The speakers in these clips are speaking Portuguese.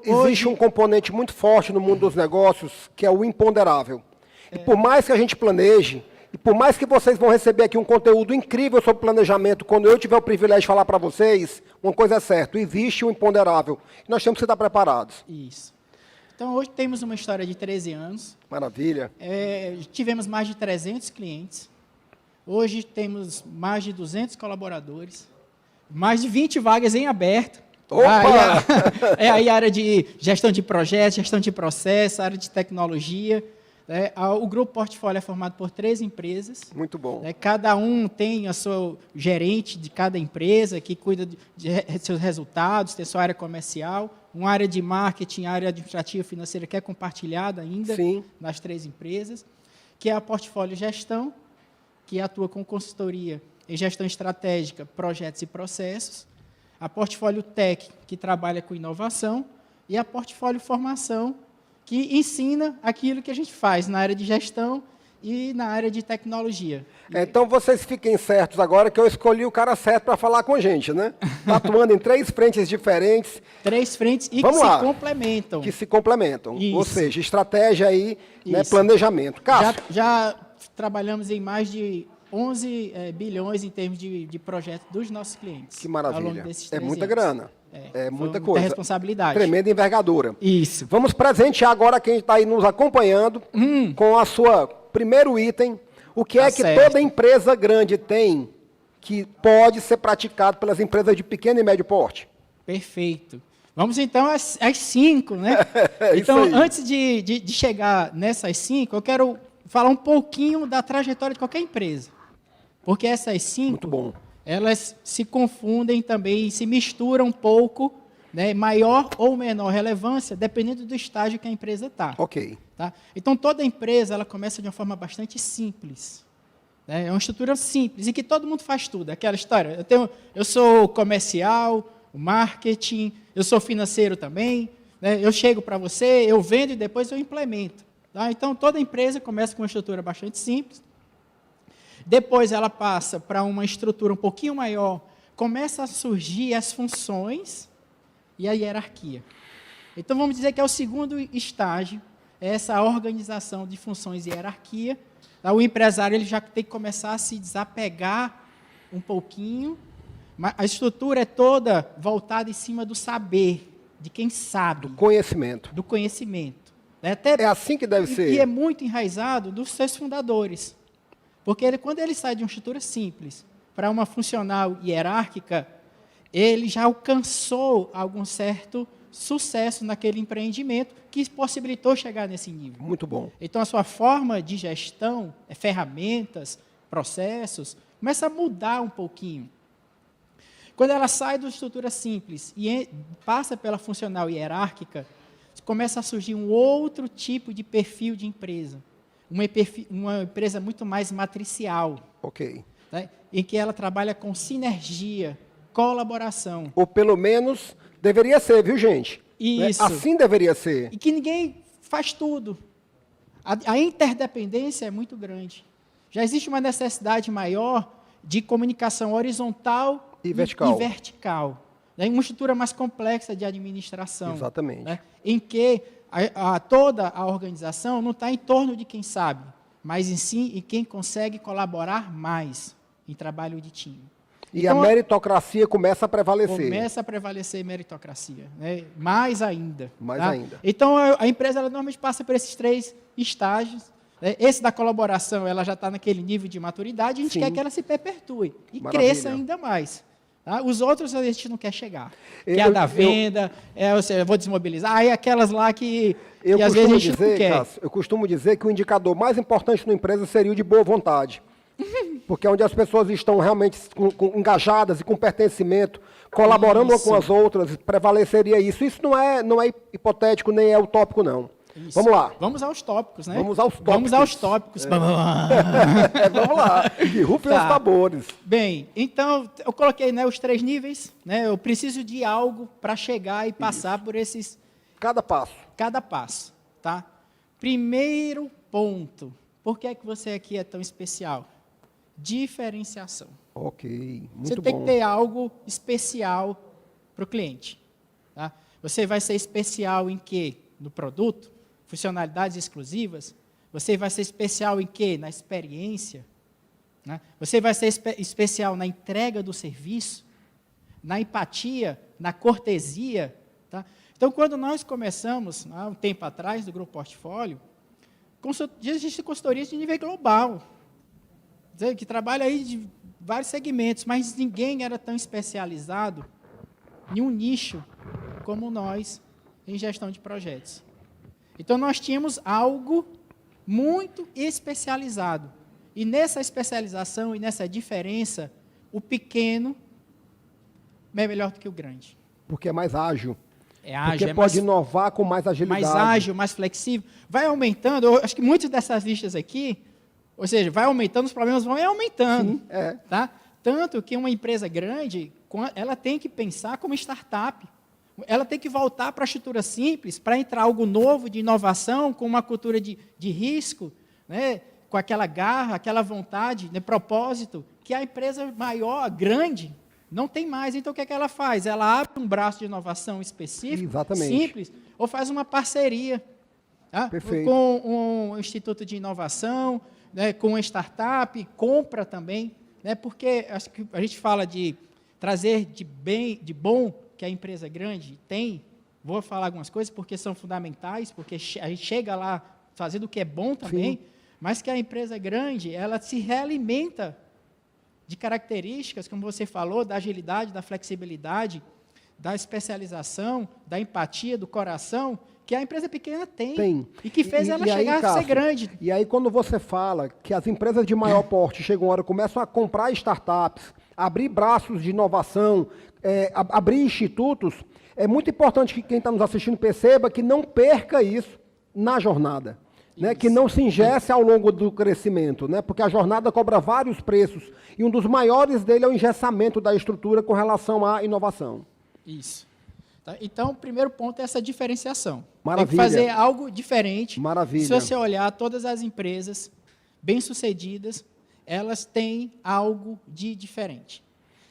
Existe um componente muito forte no mundo dos negócios, que é o imponderável. E por mais que a gente planeje, e por mais que vocês vão receber aqui um conteúdo incrível sobre planejamento, quando eu tiver o privilégio de falar para vocês, uma coisa é certa, existe o imponderável. E nós temos que estar preparados. Isso. Então, hoje temos uma história de 13 anos. Maravilha. Tivemos mais de 300 clientes. Hoje temos mais de 200 colaboradores. Mais de 20 vagas em aberto. Opa! Aí a área de gestão de projetos, gestão de processo, área de tecnologia. O Grupo Portfólio é formado por 3 empresas. Muito bom. Cada um tem o seu gerente de cada empresa, que cuida de seus resultados, tem sua área comercial, uma área de marketing, área administrativa e financeira que é compartilhada ainda nas 3 empresas, que é a Portfólio Gestão, que atua com consultoria em gestão estratégica, projetos e processos, a Portfólio Tech, que trabalha com inovação, e a Portfólio Formação, que ensina aquilo que a gente faz na área de gestão e na área de tecnologia. Então, vocês fiquem certos agora que eu escolhi o cara certo para falar com a gente, né? Está atuando em 3 frentes diferentes. 3 frentes e que se complementam. Que se complementam. Isso. Ou seja, estratégia aí, né, planejamento. Cássio. Já trabalhamos em mais de 11 bilhões em termos de projetos dos nossos clientes. Que maravilha. Ao longo desses 3 muita anos. grana. É muita coisa. Muita responsabilidade. Tremenda envergadura. Isso. Vamos presentear agora quem está aí nos acompanhando com a sua primeiro item. O que é que toda empresa grande tem que pode ser praticado pelas empresas de pequeno e médio porte? Perfeito. Vamos então às 5, né? Então, antes de chegar nessas 5, eu quero falar um pouquinho da trajetória de qualquer empresa. Porque essas 5, muito bom, elas se confundem também, se misturam um pouco, né, maior ou menor relevância, dependendo do estágio que a empresa está. Ok. Tá? Então, toda empresa ela começa de uma forma bastante simples. Né? É uma estrutura simples, em que todo mundo faz tudo. Aquela história, eu sou comercial, marketing, eu sou financeiro também, né? Eu chego para você, eu vendo e depois eu implemento. Tá? Então, toda empresa começa com uma estrutura bastante simples. Depois ela passa para uma estrutura um pouquinho maior, começa a surgir as funções e a hierarquia. Então, vamos dizer que é o segundo estágio, essa organização de funções e hierarquia. O empresário ele já tem que começar a se desapegar um pouquinho. A estrutura é toda voltada em cima do saber, de quem sabe. Do conhecimento. Do conhecimento. É assim que deve ser. E é muito enraizado dos seus fundadores. Porque quando ele sai de uma estrutura simples para uma funcional hierárquica, ele já alcançou algum certo sucesso naquele empreendimento que possibilitou chegar nesse nível. Muito bom. Então, a sua forma de gestão, ferramentas, processos, começa a mudar um pouquinho. Quando ela sai da estrutura simples e passa pela funcional hierárquica, começa a surgir um outro tipo de perfil de empresa. Uma empresa muito mais matricial. Ok. Né, em que ela trabalha com sinergia, colaboração. Ou pelo menos deveria ser, viu, gente? Isso. Assim deveria ser. E que ninguém faz tudo. A interdependência é muito grande. Já existe uma necessidade maior de comunicação horizontal e vertical. Né, uma estrutura mais complexa de administração. Exatamente. Né, em que toda a organização não está em torno de quem sabe, mas em si em quem consegue colaborar mais em trabalho de time. E então, a meritocracia começa a prevalecer. Começa a prevalecer a meritocracia, né? Mais ainda. Mais ainda. Então, a empresa ela normalmente passa por esses 3 estágios. Né? Esse da colaboração, ela já está naquele nível de maturidade, a gente quer que ela se perpetue e cresça ainda mais. Tá? Os outros a gente não quer chegar. Que é a da venda, eu vou desmobilizar, aí aquelas lá que às vezes a gente não quer. Cássio, eu costumo dizer que o indicador mais importante numa empresa seria o de boa vontade. Porque é onde as pessoas estão realmente engajadas e com pertencimento, colaborando umas com as outras, prevaleceria isso. Isso não é hipotético, nem é utópico, não. Isso. Vamos lá. Vamos aos tópicos, né? Vamos aos tópicos. Vamos aos tópicos. Vamos lá. E rufem os tambores. Bem, então, eu coloquei, né, os 3 níveis. Né? Eu preciso de algo para chegar e passar por esses... Cada passo. Cada passo. Tá? Primeiro ponto. Por que é que você aqui é tão especial? Diferenciação. Ok, muito bom. Você tem que ter algo especial para o cliente. Tá? Você vai ser especial em quê? No produto? Funcionalidades exclusivas? Você vai ser especial em quê? Na experiência? Né? Você vai ser especial na entrega do serviço? Na empatia? Na cortesia? Tá? Então, quando nós começamos, há um tempo atrás, do Grupo Portfólio, existe consultorias de nível global, que trabalha aí de vários segmentos, mas ninguém era tão especializado em um nicho como nós em gestão de projetos. Então, nós tínhamos algo muito especializado. E nessa especialização e nessa diferença, o pequeno é melhor do que o grande. Porque é mais ágil. É ágil, porque pode inovar com mais agilidade. Mais ágil, mais flexível. Vai aumentando, eu acho que muitas dessas listas aqui, ou seja, vai aumentando, os problemas vão aumentando. Sim, é. Tá? Tanto que uma empresa grande, ela tem que pensar como startup. Ela tem que voltar para a estrutura simples, para entrar algo novo, de inovação, com uma cultura de risco, né? Com aquela garra, aquela vontade, né? Propósito, que a empresa maior, grande, não tem mais. Então, o que é que ela faz? Ela abre um braço de inovação específico, exatamente, simples, ou faz uma parceria, tá? Com um instituto de inovação, né? Com uma startup, compra também, né? Porque acho que a gente fala de trazer de bom que a empresa grande tem. Vou falar algumas coisas porque são fundamentais, porque a gente chega lá fazendo o que é bom também, sim, mas que a empresa grande, ela se realimenta de características, como você falou, da agilidade, da flexibilidade, da especialização, da empatia, do coração, que a empresa pequena tem. E que fez ela chegar a ser grande. E aí, quando você fala que as empresas de maior porte chegam uma hora, começam a comprar startups, abrir braços de inovação, abrir institutos, é muito importante que quem está nos assistindo perceba que não perca isso na jornada. Né, que não se engesse ao longo do crescimento, né, porque a jornada cobra vários preços, e um dos maiores dele é o engessamento da estrutura com relação à inovação. Isso. Tá? Então, o primeiro ponto é essa diferenciação. Maravilha. Tem que fazer algo diferente. Maravilha. Se você olhar todas as empresas bem-sucedidas, elas têm algo de diferente.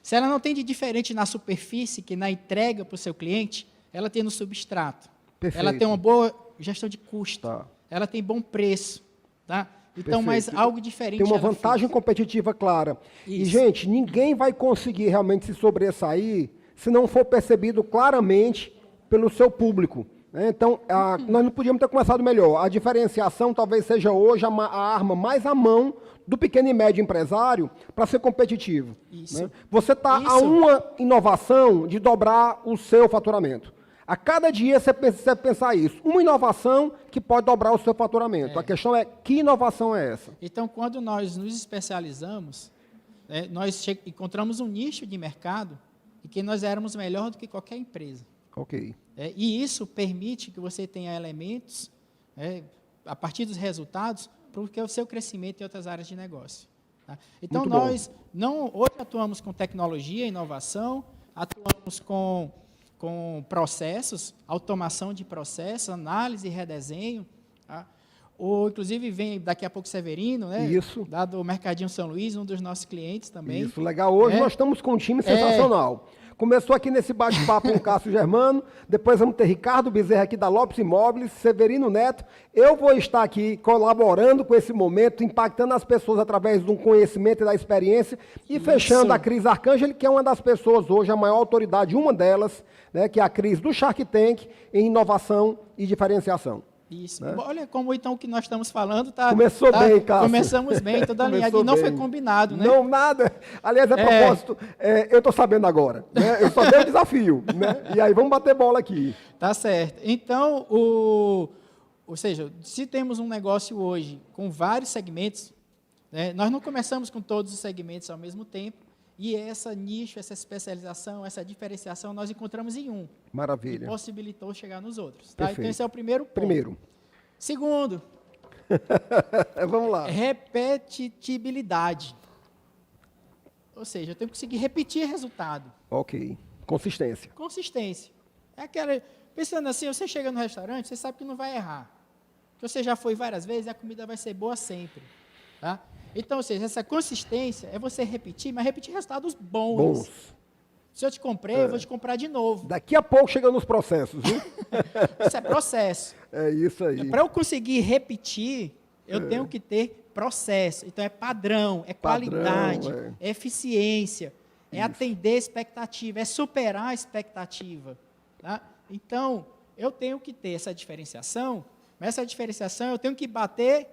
Se ela não tem de diferente na superfície, que na entrega para o seu cliente, ela tem no substrato. Perfeito. Ela tem uma boa gestão de custo. Tá. Ela tem bom preço, tá? Então, mas algo diferente. Tem uma vantagem competitiva clara. Isso. E, gente, ninguém vai conseguir realmente se sobressair se não for percebido claramente pelo seu público. Né? Então, nós não podíamos ter começado melhor. A diferenciação talvez seja hoje a arma mais à mão do pequeno e médio empresário para ser competitivo. Isso. Né? Você está a uma inovação de dobrar o seu faturamento. A cada dia você precisa pensar isso. Uma inovação que pode dobrar o seu faturamento. A questão é, que inovação é essa? Então, quando nós nos especializamos, nós encontramos um nicho de mercado em que nós éramos melhor do que qualquer empresa. Ok. E isso permite que você tenha elementos, a partir dos resultados, para o seu crescimento em outras áreas de negócio. Tá? Então, nós hoje atuamos com tecnologia, inovação, atuamos com processos, automação de processos, análise e redesenho. Tá? Inclusive, vem daqui a pouco Severino, né? Isso. Do Mercadinho São Luís, um dos nossos clientes também. Isso, legal. Hoje nós estamos com um time sensacional. Começou aqui nesse bate-papo com o Cássio Germano, depois vamos ter Ricardo Bezerra aqui da Lopes Imóveis, Severino Neto. Eu vou estar aqui colaborando com esse momento, impactando as pessoas através de um conhecimento e da experiência, e fechando a Cris Arcângeli, que é uma das pessoas hoje, a maior autoridade, uma delas, né, que é a Cris do Shark Tank, em inovação e diferenciação. Isso. Né? Olha como então o que nós estamos falando está... Começou bem, Cássio. Começamos bem, toda alinhado. E não foi combinado, né? Não, nada. Aliás, a propósito, eu estou sabendo agora. Né? Eu só dei o desafio. Né? E aí, vamos bater bola aqui. Tá certo. Então, ou seja, se temos um negócio hoje com vários segmentos, né, nós não começamos com todos os segmentos ao mesmo tempo, e essa nicho, essa especialização, essa diferenciação, nós encontramos em um. Maravilha. E possibilitou chegar nos outros. Tá? Então, esse é o primeiro ponto. Primeiro. Segundo. Vamos lá. Repetitibilidade. Ou seja, eu tenho que conseguir repetir resultado. Ok. Consistência. Consistência. É aquela... Pensando assim, você chega no restaurante, você sabe que não vai errar. Que você já foi várias vezes e a comida vai ser boa sempre. Tá? Então, ou seja, essa consistência é você repetir, mas repetir resultados bons. Se eu te comprei, eu vou te comprar de novo. Daqui a pouco chega nos processos, viu? Isso é processo. É isso aí. Para eu conseguir repetir, eu tenho que ter processo. Então, é padrão, é qualidade, é eficiência, é atender a expectativa, é superar a expectativa. Tá? Então, eu tenho que ter essa diferenciação, mas essa diferenciação eu tenho que bater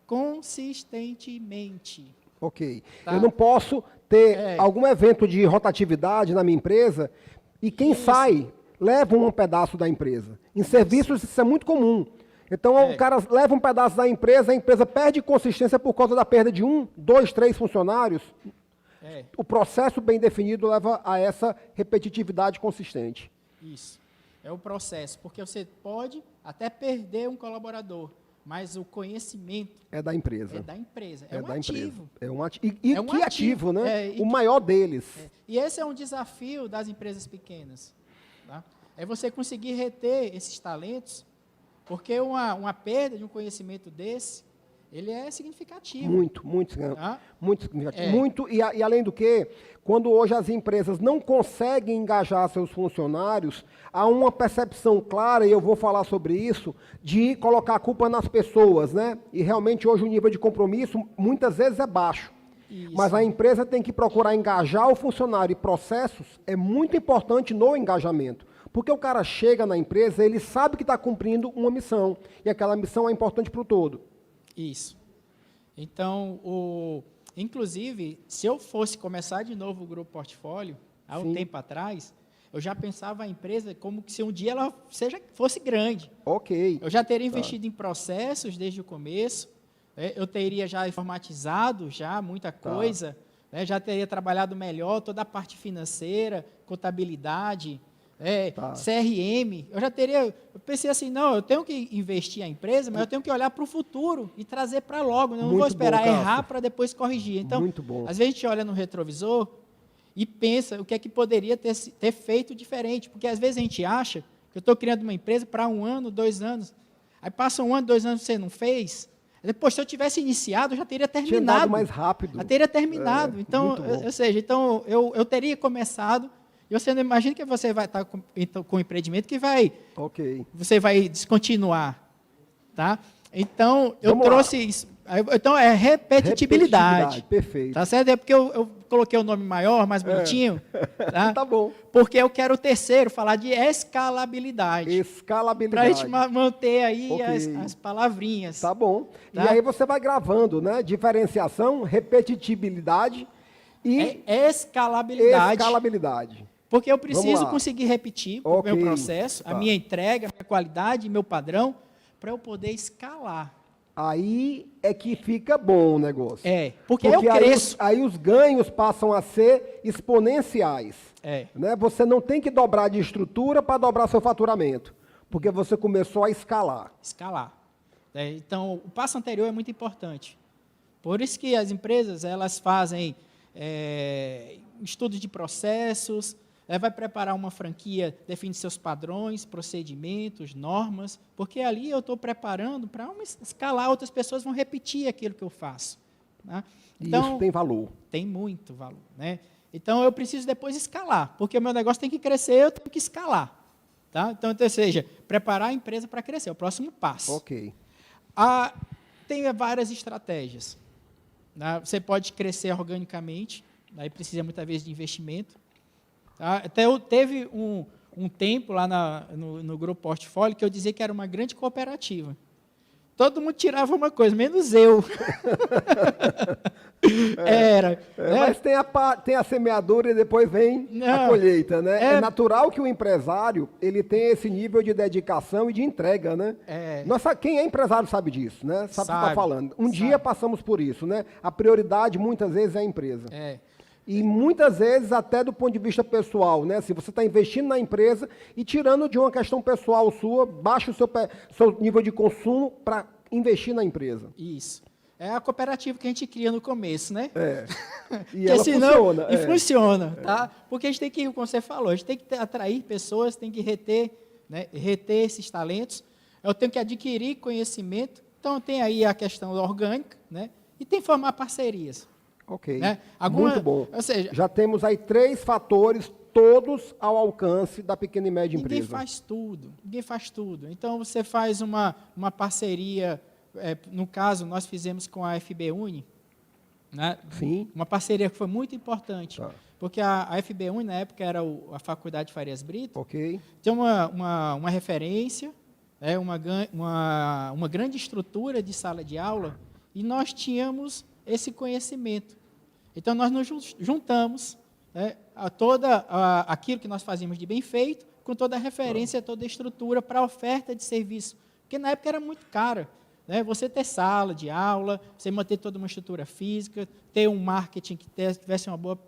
consistentemente. Ok. Tá? Eu não posso ter algum evento de rotatividade na minha empresa e quem sai leva um pedaço da empresa. Em serviços isso é muito comum. Então o cara leva um pedaço da empresa, a empresa perde consistência por causa da perda de 1, 2, 3 funcionários. O processo bem definido leva a essa repetitividade consistente. Isso. É o processo, porque você pode até perder um colaborador, mas o conhecimento é da empresa. É da empresa. É um ativo. É um ativo. E que ativo, né? O maior deles. E esse é um desafio das empresas pequenas. Tá? É você conseguir reter esses talentos, porque uma perda de um conhecimento desse, ele é significativo. Muito significativo. E além do que, quando hoje as empresas não conseguem engajar seus funcionários, há uma percepção clara, e eu vou falar sobre isso, de colocar a culpa nas pessoas, né? E realmente hoje o nível de compromisso muitas vezes é baixo. Isso. Mas a empresa tem que procurar engajar o funcionário, e processos é muito importante no engajamento. Porque o cara chega na empresa, ele sabe que está cumprindo uma missão, e aquela missão é importante para o todo. Isso. Então, inclusive, se eu fosse começar de novo o Grupo Portfólio, há um tempo atrás, eu já pensava a empresa como que se um dia ela fosse grande. Ok. Eu já teria investido em processos desde o começo, eu teria já informatizado já muita coisa, já teria trabalhado melhor toda a parte financeira, contabilidade, CRM, eu pensei assim, não, eu tenho que investir a empresa, mas eu tenho que olhar para o futuro e trazer para logo, não vou esperar errar para depois corrigir. Então, às vezes a gente olha no retrovisor e pensa o que é que poderia ter feito diferente, porque às vezes a gente acha que eu estou criando uma empresa para 1 ano, 2 anos, aí passa 1 ano, 2 anos você não fez, depois se eu tivesse iniciado, eu já teria terminado. Tinha dado mais rápido. Já teria terminado. Então, eu teria começado. E você não imagina que você vai estar com um empreendimento que você vai descontinuar. Tá? Então, eu trouxe isso. Então, é repetitibilidade. Perfeito. Tá certo? É porque eu coloquei o nome maior, mais bonitinho. Tá? Tá bom. Porque eu quero o terceiro, falar de escalabilidade. Escalabilidade. Para a gente manter aí as palavrinhas. Tá bom. Tá? E aí você vai gravando, né? Diferenciação, repetitibilidade e escalabilidade. Porque eu preciso conseguir repetir o meu processo, a minha entrega, a minha qualidade, meu padrão, para eu poder escalar. Aí é que fica bom o negócio. Porque eu cresço. Aí os ganhos passam a ser exponenciais. Né? Você não tem que dobrar de estrutura para dobrar seu faturamento, porque você começou a escalar. Então, o passo anterior é muito importante. Por isso que as empresas elas fazem estudos de processos, vai preparar uma franquia, define seus padrões, procedimentos, normas, porque ali eu estou preparando para escalar, outras pessoas vão repetir aquilo que eu faço. Né? Então, isso tem valor. Tem muito valor. Né? Então, eu preciso depois escalar, porque o meu negócio tem que crescer, eu tenho que escalar. Tá? Então, ou seja, preparar a empresa para crescer, é o próximo passo. Tem várias estratégias. Né? Você pode crescer organicamente, aí precisa muitas vezes de investimento. Tá? Até teve um tempo lá no Grupo Portfólio que eu dizia que era uma grande cooperativa. Todo mundo tirava uma coisa, menos eu. Mas tem a semeadura e depois vem a colheita, né? É natural que o empresário ele tenha esse nível de dedicação e de entrega, né? Quem é empresário sabe disso, né? Sabe o que está falando. Dia passamos por isso, né? A prioridade muitas vezes é a empresa. E muitas vezes até do ponto de vista pessoal, né? Se você está investindo na empresa e tirando de uma questão pessoal sua, baixa o seu nível de consumo para investir na empresa. Isso. É a cooperativa que a gente cria no começo, né? E ela funciona. E funciona, tá? Porque a gente tem que, como você falou, a gente tem que atrair pessoas, tem que reter esses talentos. Eu tenho que adquirir conhecimento. Então, tem aí a questão orgânica, né? E tem que formar parcerias. Muito bom. Já temos aí 3 fatores todos ao alcance da pequena e média Ninguém empresa. faz tudo, ninguém faz tudo. Então, você faz uma parceria, no caso, nós fizemos com a FB Uni, né? Sim. Uma parceria que foi muito importante, Tá. porque a FB Uni, na época, era a Faculdade de Farias Brito, Ok. tem uma referência, uma grande estrutura de sala de aula, e nós tínhamos esse conhecimento. Então, nós nos juntamos, né, aquilo que nós fazíamos de bem feito, com toda a referência, toda a estrutura para a oferta de serviço. Porque na época era muito cara, né? Você ter sala de aula, você manter toda uma estrutura física, ter um marketing que tivesse uma boa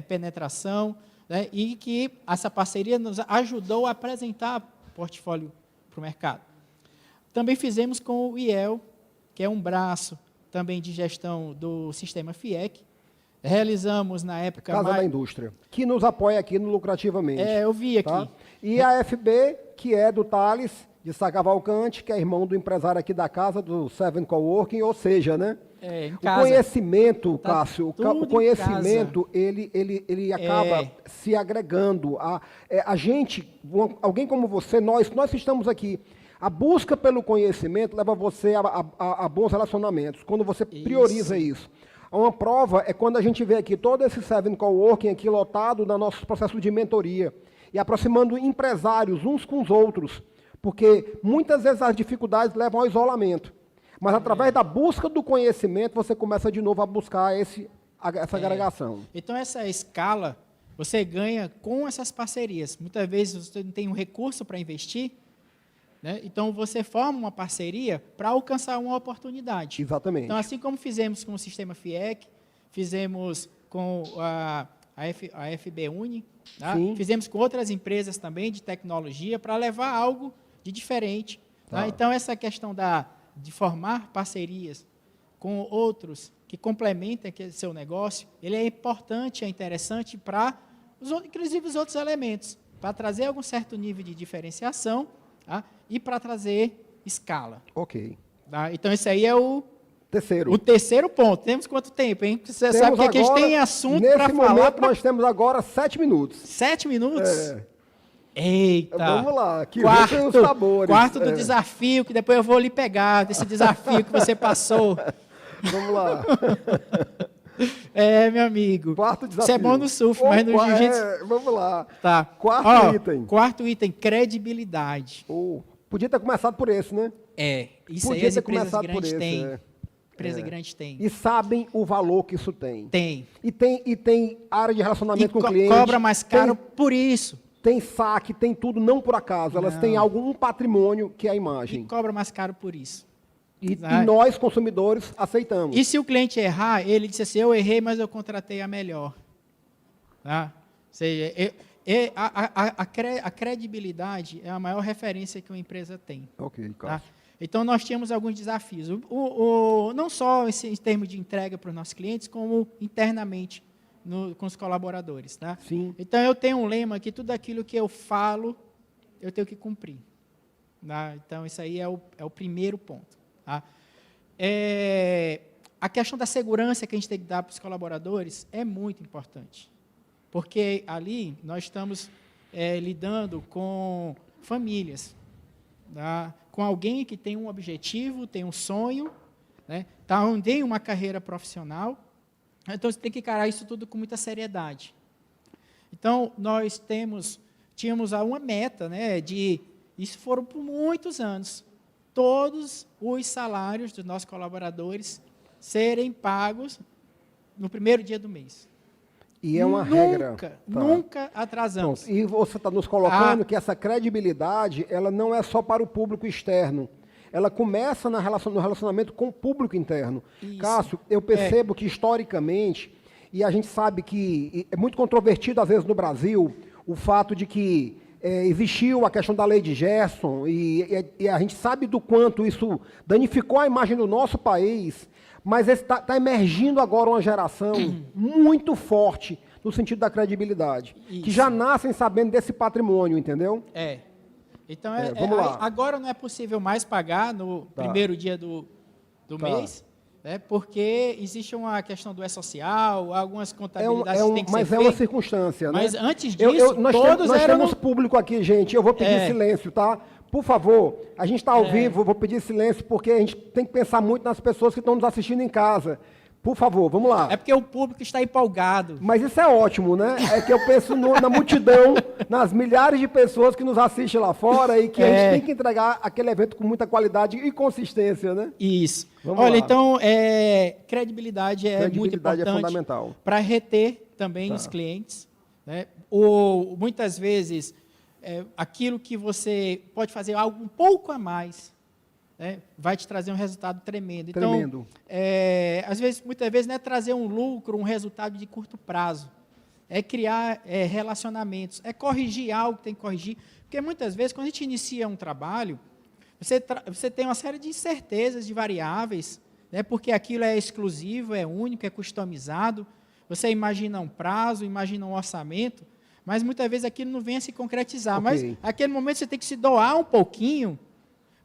penetração, né? E que essa parceria nos ajudou a apresentar portfólio para o mercado. Também fizemos com o IEL, que é um braço também de gestão do sistema FIEC. Realizamos, na época... Casa da Indústria, que nos apoia aqui no Lucrativamente. eu vi aqui. Tá? E a FB, que é do Thales, de Sá Cavalcante, que é irmão do empresário aqui da casa, do Seven Coworking, ou seja, né? Em O casa. conhecimento, Tá Cássio, tudo o conhecimento, ele acaba se agregando. A gente, alguém como você, nós que estamos aqui, a busca pelo conhecimento leva você a bons relacionamentos, quando você prioriza isso. Uma prova é quando a gente vê aqui todo esse Seven Coworking aqui lotado no nosso processo de mentoria e aproximando empresários uns com os outros, porque muitas vezes as dificuldades levam ao isolamento. Mas através da busca do conhecimento, você começa de novo a buscar essa agregação. Então, essa escala, você ganha com essas parcerias. Muitas vezes você não tem um recurso para investir, né? Então, você forma uma parceria para alcançar uma oportunidade. Exatamente. Então, assim como fizemos com o sistema FIEC, fizemos com a FB Uni, tá? Fizemos com outras empresas também de tecnologia para levar algo de diferente. Tá? Então, essa questão de formar parcerias com outros que complementem aquele seu negócio, ele é importante, é interessante para, inclusive, os outros elementos, para trazer algum certo nível de diferenciação, tá? E para trazer escala. Ok. Tá? Então, esse aí é o terceiro. terceiro ponto. Temos quanto tempo, hein? Você sabe que aqui a gente tem assunto para falar. Nesse momento, nós temos agora 7 minutos. 7 minutos? Eita! Vamos lá, que vem os sabores. Quarto do desafio, que depois eu vou lhe pegar, desse desafio que você passou. Vamos lá. Meu amigo. Quarto desafio. Você é bom no surf, mas no jiu-jitsu... Vamos lá. Tá. Quarto item. Quarto item, credibilidade. Podia ter começado por esse, né? Isso Podia aí as ter empresas começado grandes por esse, têm. Empresa grande tem. E sabem o valor que isso tem. Tem. E tem área de relacionamento com o cliente. Cobra mais caro por isso. Tem saque, tem tudo, não por acaso. Elas têm um patrimônio que é a imagem. E cobra mais caro por isso. E nós, consumidores, aceitamos. E se o cliente errar, ele disse assim, eu errei, mas eu contratei a melhor. Tá? Ou seja, a credibilidade é a maior referência que uma empresa tem. Ok, tá? Então, nós tínhamos alguns desafios. Não só em termos de entrega para os nossos clientes, como internamente com os colaboradores. Tá? Sim. Então, eu tenho um lema que tudo aquilo que eu falo, eu tenho que cumprir. Tá? Então, isso aí é o primeiro ponto. Tá? A questão da segurança que a gente tem que dar para os colaboradores é muito importante. Porque ali nós estamos lidando com famílias, tá? Com alguém que tem um objetivo, tem um sonho, né? Tem uma carreira profissional. Então, você tem que encarar isso tudo com muita seriedade. Então, nós tínhamos uma meta, né, isso foram por muitos anos, todos os salários dos nossos colaboradores serem pagos no primeiro dia do mês. E é uma regra. Nunca atrasamos. Pronto. E você está nos colocando que essa credibilidade, ela não é só para o público externo. Ela começa no relacionamento com o público interno. Isso. Cássio, eu percebo que historicamente, e a gente sabe que é muito controvertido às vezes no Brasil, o fato de que existiu a questão da lei de Gerson, e a gente sabe do quanto isso danificou a imagem do nosso país, mas está emergindo agora uma geração muito forte no sentido da credibilidade, que já nascem sabendo desse patrimônio, entendeu? Então, vamos lá. agora não é possível mais pagar no primeiro dia do mês, porque existe uma questão do E-Social, algumas contabilidades que tem que ser mas é uma circunstância, né? Mas antes disso, nós temos público aqui, gente. Eu vou pedir silêncio, tá? Por favor, a gente está ao vivo, eu vou pedir silêncio, porque a gente tem que pensar muito nas pessoas que estão nos assistindo em casa. Por favor, vamos lá. É porque o público está empolgado. Mas isso é ótimo, né? É que eu penso na multidão, nas milhares de pessoas que nos assistem lá fora e que a gente tem que entregar aquele evento com muita qualidade e consistência, né? Isso. Vamos Olha, lá. então, credibilidade é muito importante. É fundamental. Para reter também os clientes. Né? Muitas vezes, aquilo que você pode fazer algo um pouco a mais, vai te trazer um resultado tremendo. Tremendo. Então, muitas vezes, não é trazer um lucro, um resultado de curto prazo. É criar relacionamentos, é corrigir algo que tem que corrigir. Porque, muitas vezes, quando a gente inicia um trabalho, você tem uma série de incertezas, de variáveis, porque aquilo é exclusivo, é único, é customizado. Você imagina um prazo, imagina um orçamento, mas, muitas vezes, aquilo não vem a se concretizar. Mas, naquele momento, você tem que se doar um pouquinho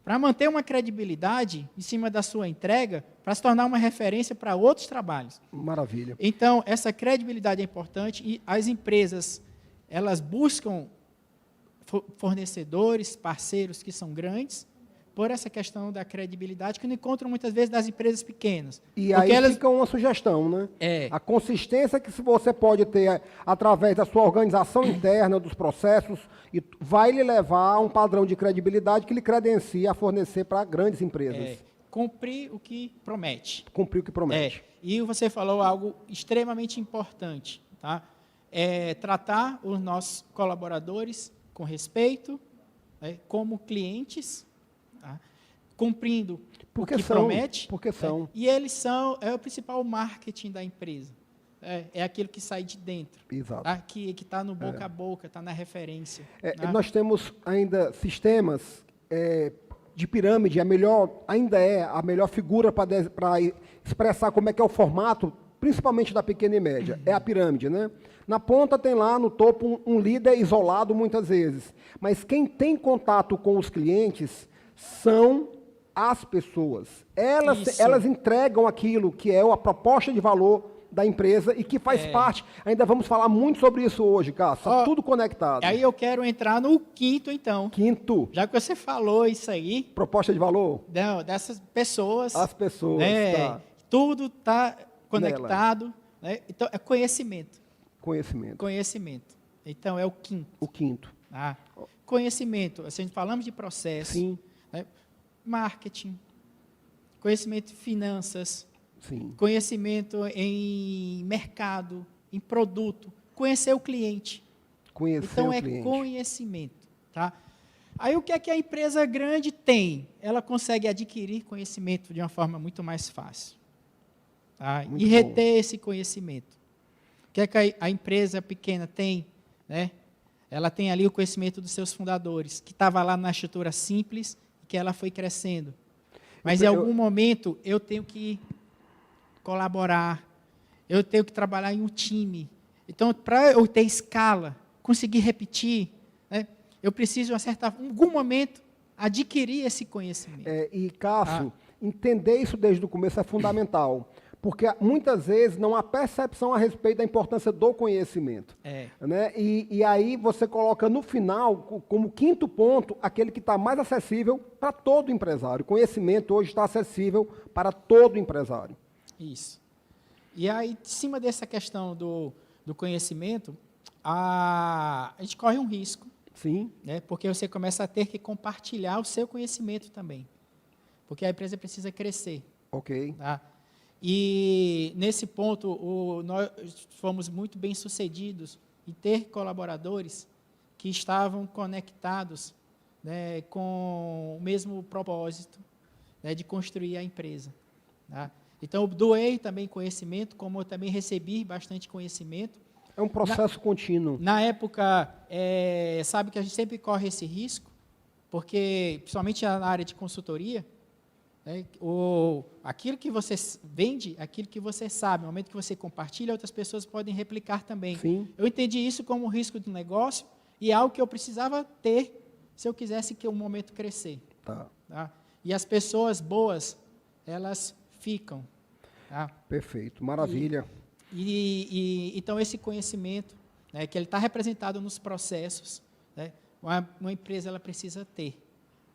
para manter uma credibilidade em cima da sua entrega, para se tornar uma referência para outros trabalhos. Maravilha. Então, essa credibilidade é importante e as empresas, elas buscam fornecedores, parceiros que são grandes, por essa questão da credibilidade, que não encontram muitas vezes das empresas pequenas. E aí fica uma sugestão, né? A consistência que você pode ter através da sua organização interna, dos processos, e vai lhe levar a um padrão de credibilidade que lhe credencia a fornecer para grandes empresas. Cumprir o que promete. Cumprir o que promete. E você falou algo extremamente importante, tá? Tratar os nossos colaboradores com respeito, como clientes, tá? Cumprindo o que promete. Porque são. E eles é o principal marketing da empresa. É aquilo que sai de dentro. Exato. Tá? Que está no boca a boca, está na referência. Nós temos ainda sistemas de pirâmide, ainda é a melhor figura para expressar como é que é o formato, principalmente da pequena e média. É a pirâmide, né? Na ponta tem lá no topo um líder isolado muitas vezes. Mas quem tem contato com os clientes são as pessoas. Elas entregam aquilo que é a proposta de valor da empresa e que faz parte. Ainda vamos falar muito sobre isso hoje, Cássio. Está tudo conectado. Aí eu quero entrar no quinto, então. Quinto. Já que você falou isso aí. Proposta de valor? Não, dessas pessoas. As pessoas. Tá. Tudo está conectado. Né? Então, é conhecimento. Conhecimento. Então, é o quinto. O quinto. Conhecimento. Assim, falamos de processo. Sim. Né? Marketing. Conhecimento de finanças. Sim. Conhecimento em mercado, em produto, conhecer o cliente. Então, é conhecimento. Tá? Aí, o que é que a empresa grande tem? Ela consegue adquirir conhecimento de uma forma muito mais fácil. Tá? E reter esse conhecimento. O que é que a empresa pequena tem? Né? Ela tem ali o conhecimento dos seus fundadores, que estava lá na estrutura simples, e que ela foi crescendo. Mas, em algum momento, eu tenho que colaborar, eu tenho que trabalhar em um time. Então, para eu ter escala, conseguir repetir, né, eu preciso, em algum momento, adquirir esse conhecimento. E, Cássio, entender isso desde o começo é fundamental, porque muitas vezes não há percepção a respeito da importância do conhecimento. Né? E aí você coloca no final, como quinto ponto, aquele que está mais acessível para todo empresário. O conhecimento hoje está acessível para todo empresário. Isso. E aí, em cima dessa questão do conhecimento, a gente corre um risco. Sim. Né, porque você começa a ter que compartilhar o seu conhecimento também. Porque a empresa precisa crescer. Ok. Tá? E, nesse ponto, nós fomos muito bem-sucedidos em ter colaboradores que estavam conectados, né, com o mesmo propósito, né, de construir a empresa. Tá? Então, eu doei também conhecimento, como eu também recebi bastante conhecimento. É um processo contínuo. Na época, sabe que a gente sempre corre esse risco, porque, principalmente na área de consultoria, né, aquilo que você vende, aquilo que você sabe, no momento que você compartilha, outras pessoas podem replicar também. Sim. Eu entendi isso como um risco do negócio e algo que eu precisava ter se eu quisesse que o momento crescer. Tá. E as pessoas boas, elas ficam. Tá? Perfeito, maravilha. Então, esse conhecimento, né, que ele está representado nos processos, né, uma empresa ela precisa ter.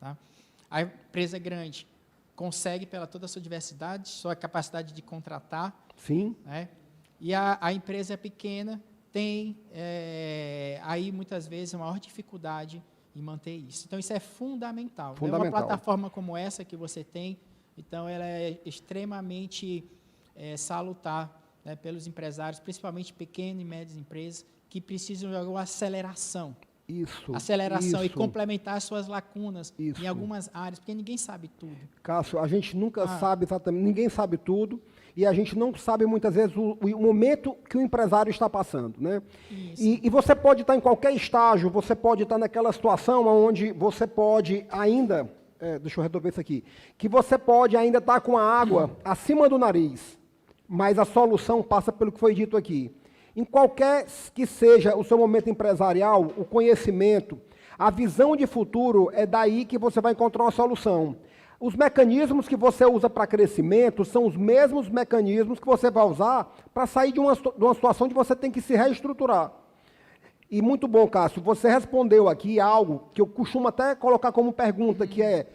Tá? A empresa grande consegue, pela toda a sua diversidade, sua capacidade de contratar. Sim. Né, e a empresa pequena tem, aí, muitas vezes, a maior dificuldade em manter isso. Então, isso é fundamental. Fundamental. Uma plataforma como essa que você tem, então, ela é extremamente salutar, né, pelos empresários, principalmente pequenas e médias empresas, que precisam de alguma aceleração. Aceleração e complementar as suas lacunas em algumas áreas, porque ninguém sabe tudo. Cássio, a gente nunca sabe exatamente, ninguém sabe tudo, e a gente não sabe muitas vezes o momento que o empresário está passando, né? E você pode estar em qualquer estágio, você pode estar naquela situação onde você pode ainda, deixa eu resolver isso aqui, que você pode ainda estar com a água acima do nariz, mas a solução passa pelo que foi dito aqui. Em qualquer que seja o seu momento empresarial, o conhecimento, a visão de futuro, é daí que você vai encontrar uma solução. Os mecanismos que você usa para crescimento são os mesmos mecanismos que você vai usar para sair de uma situação onde você tem que se reestruturar. E muito bom, Cássio, você respondeu aqui algo que eu costumo até colocar como pergunta, que é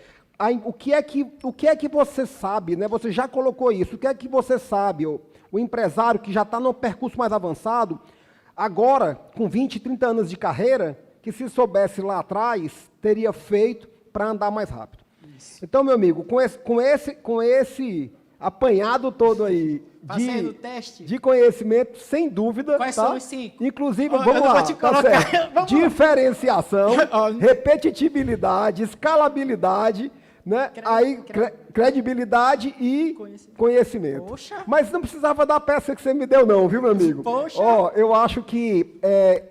o que é que você sabe, né? Você já colocou isso, o que é que você sabe, o empresário que já está no percurso mais avançado, agora, com 20, 30 anos de carreira, que se soubesse lá atrás, teria feito para andar mais rápido. Isso. Então, meu amigo, com esse apanhado todo aí de conhecimento, sem dúvida. Quais são os 5? Inclusive, vamos lá, tá certo. Diferenciação, repetitibilidade, escalabilidade, né? Credibilidade e conhecimento. Poxa. Mas não precisava dar a peça que você me deu não, viu, meu amigo? Poxa. Eu acho que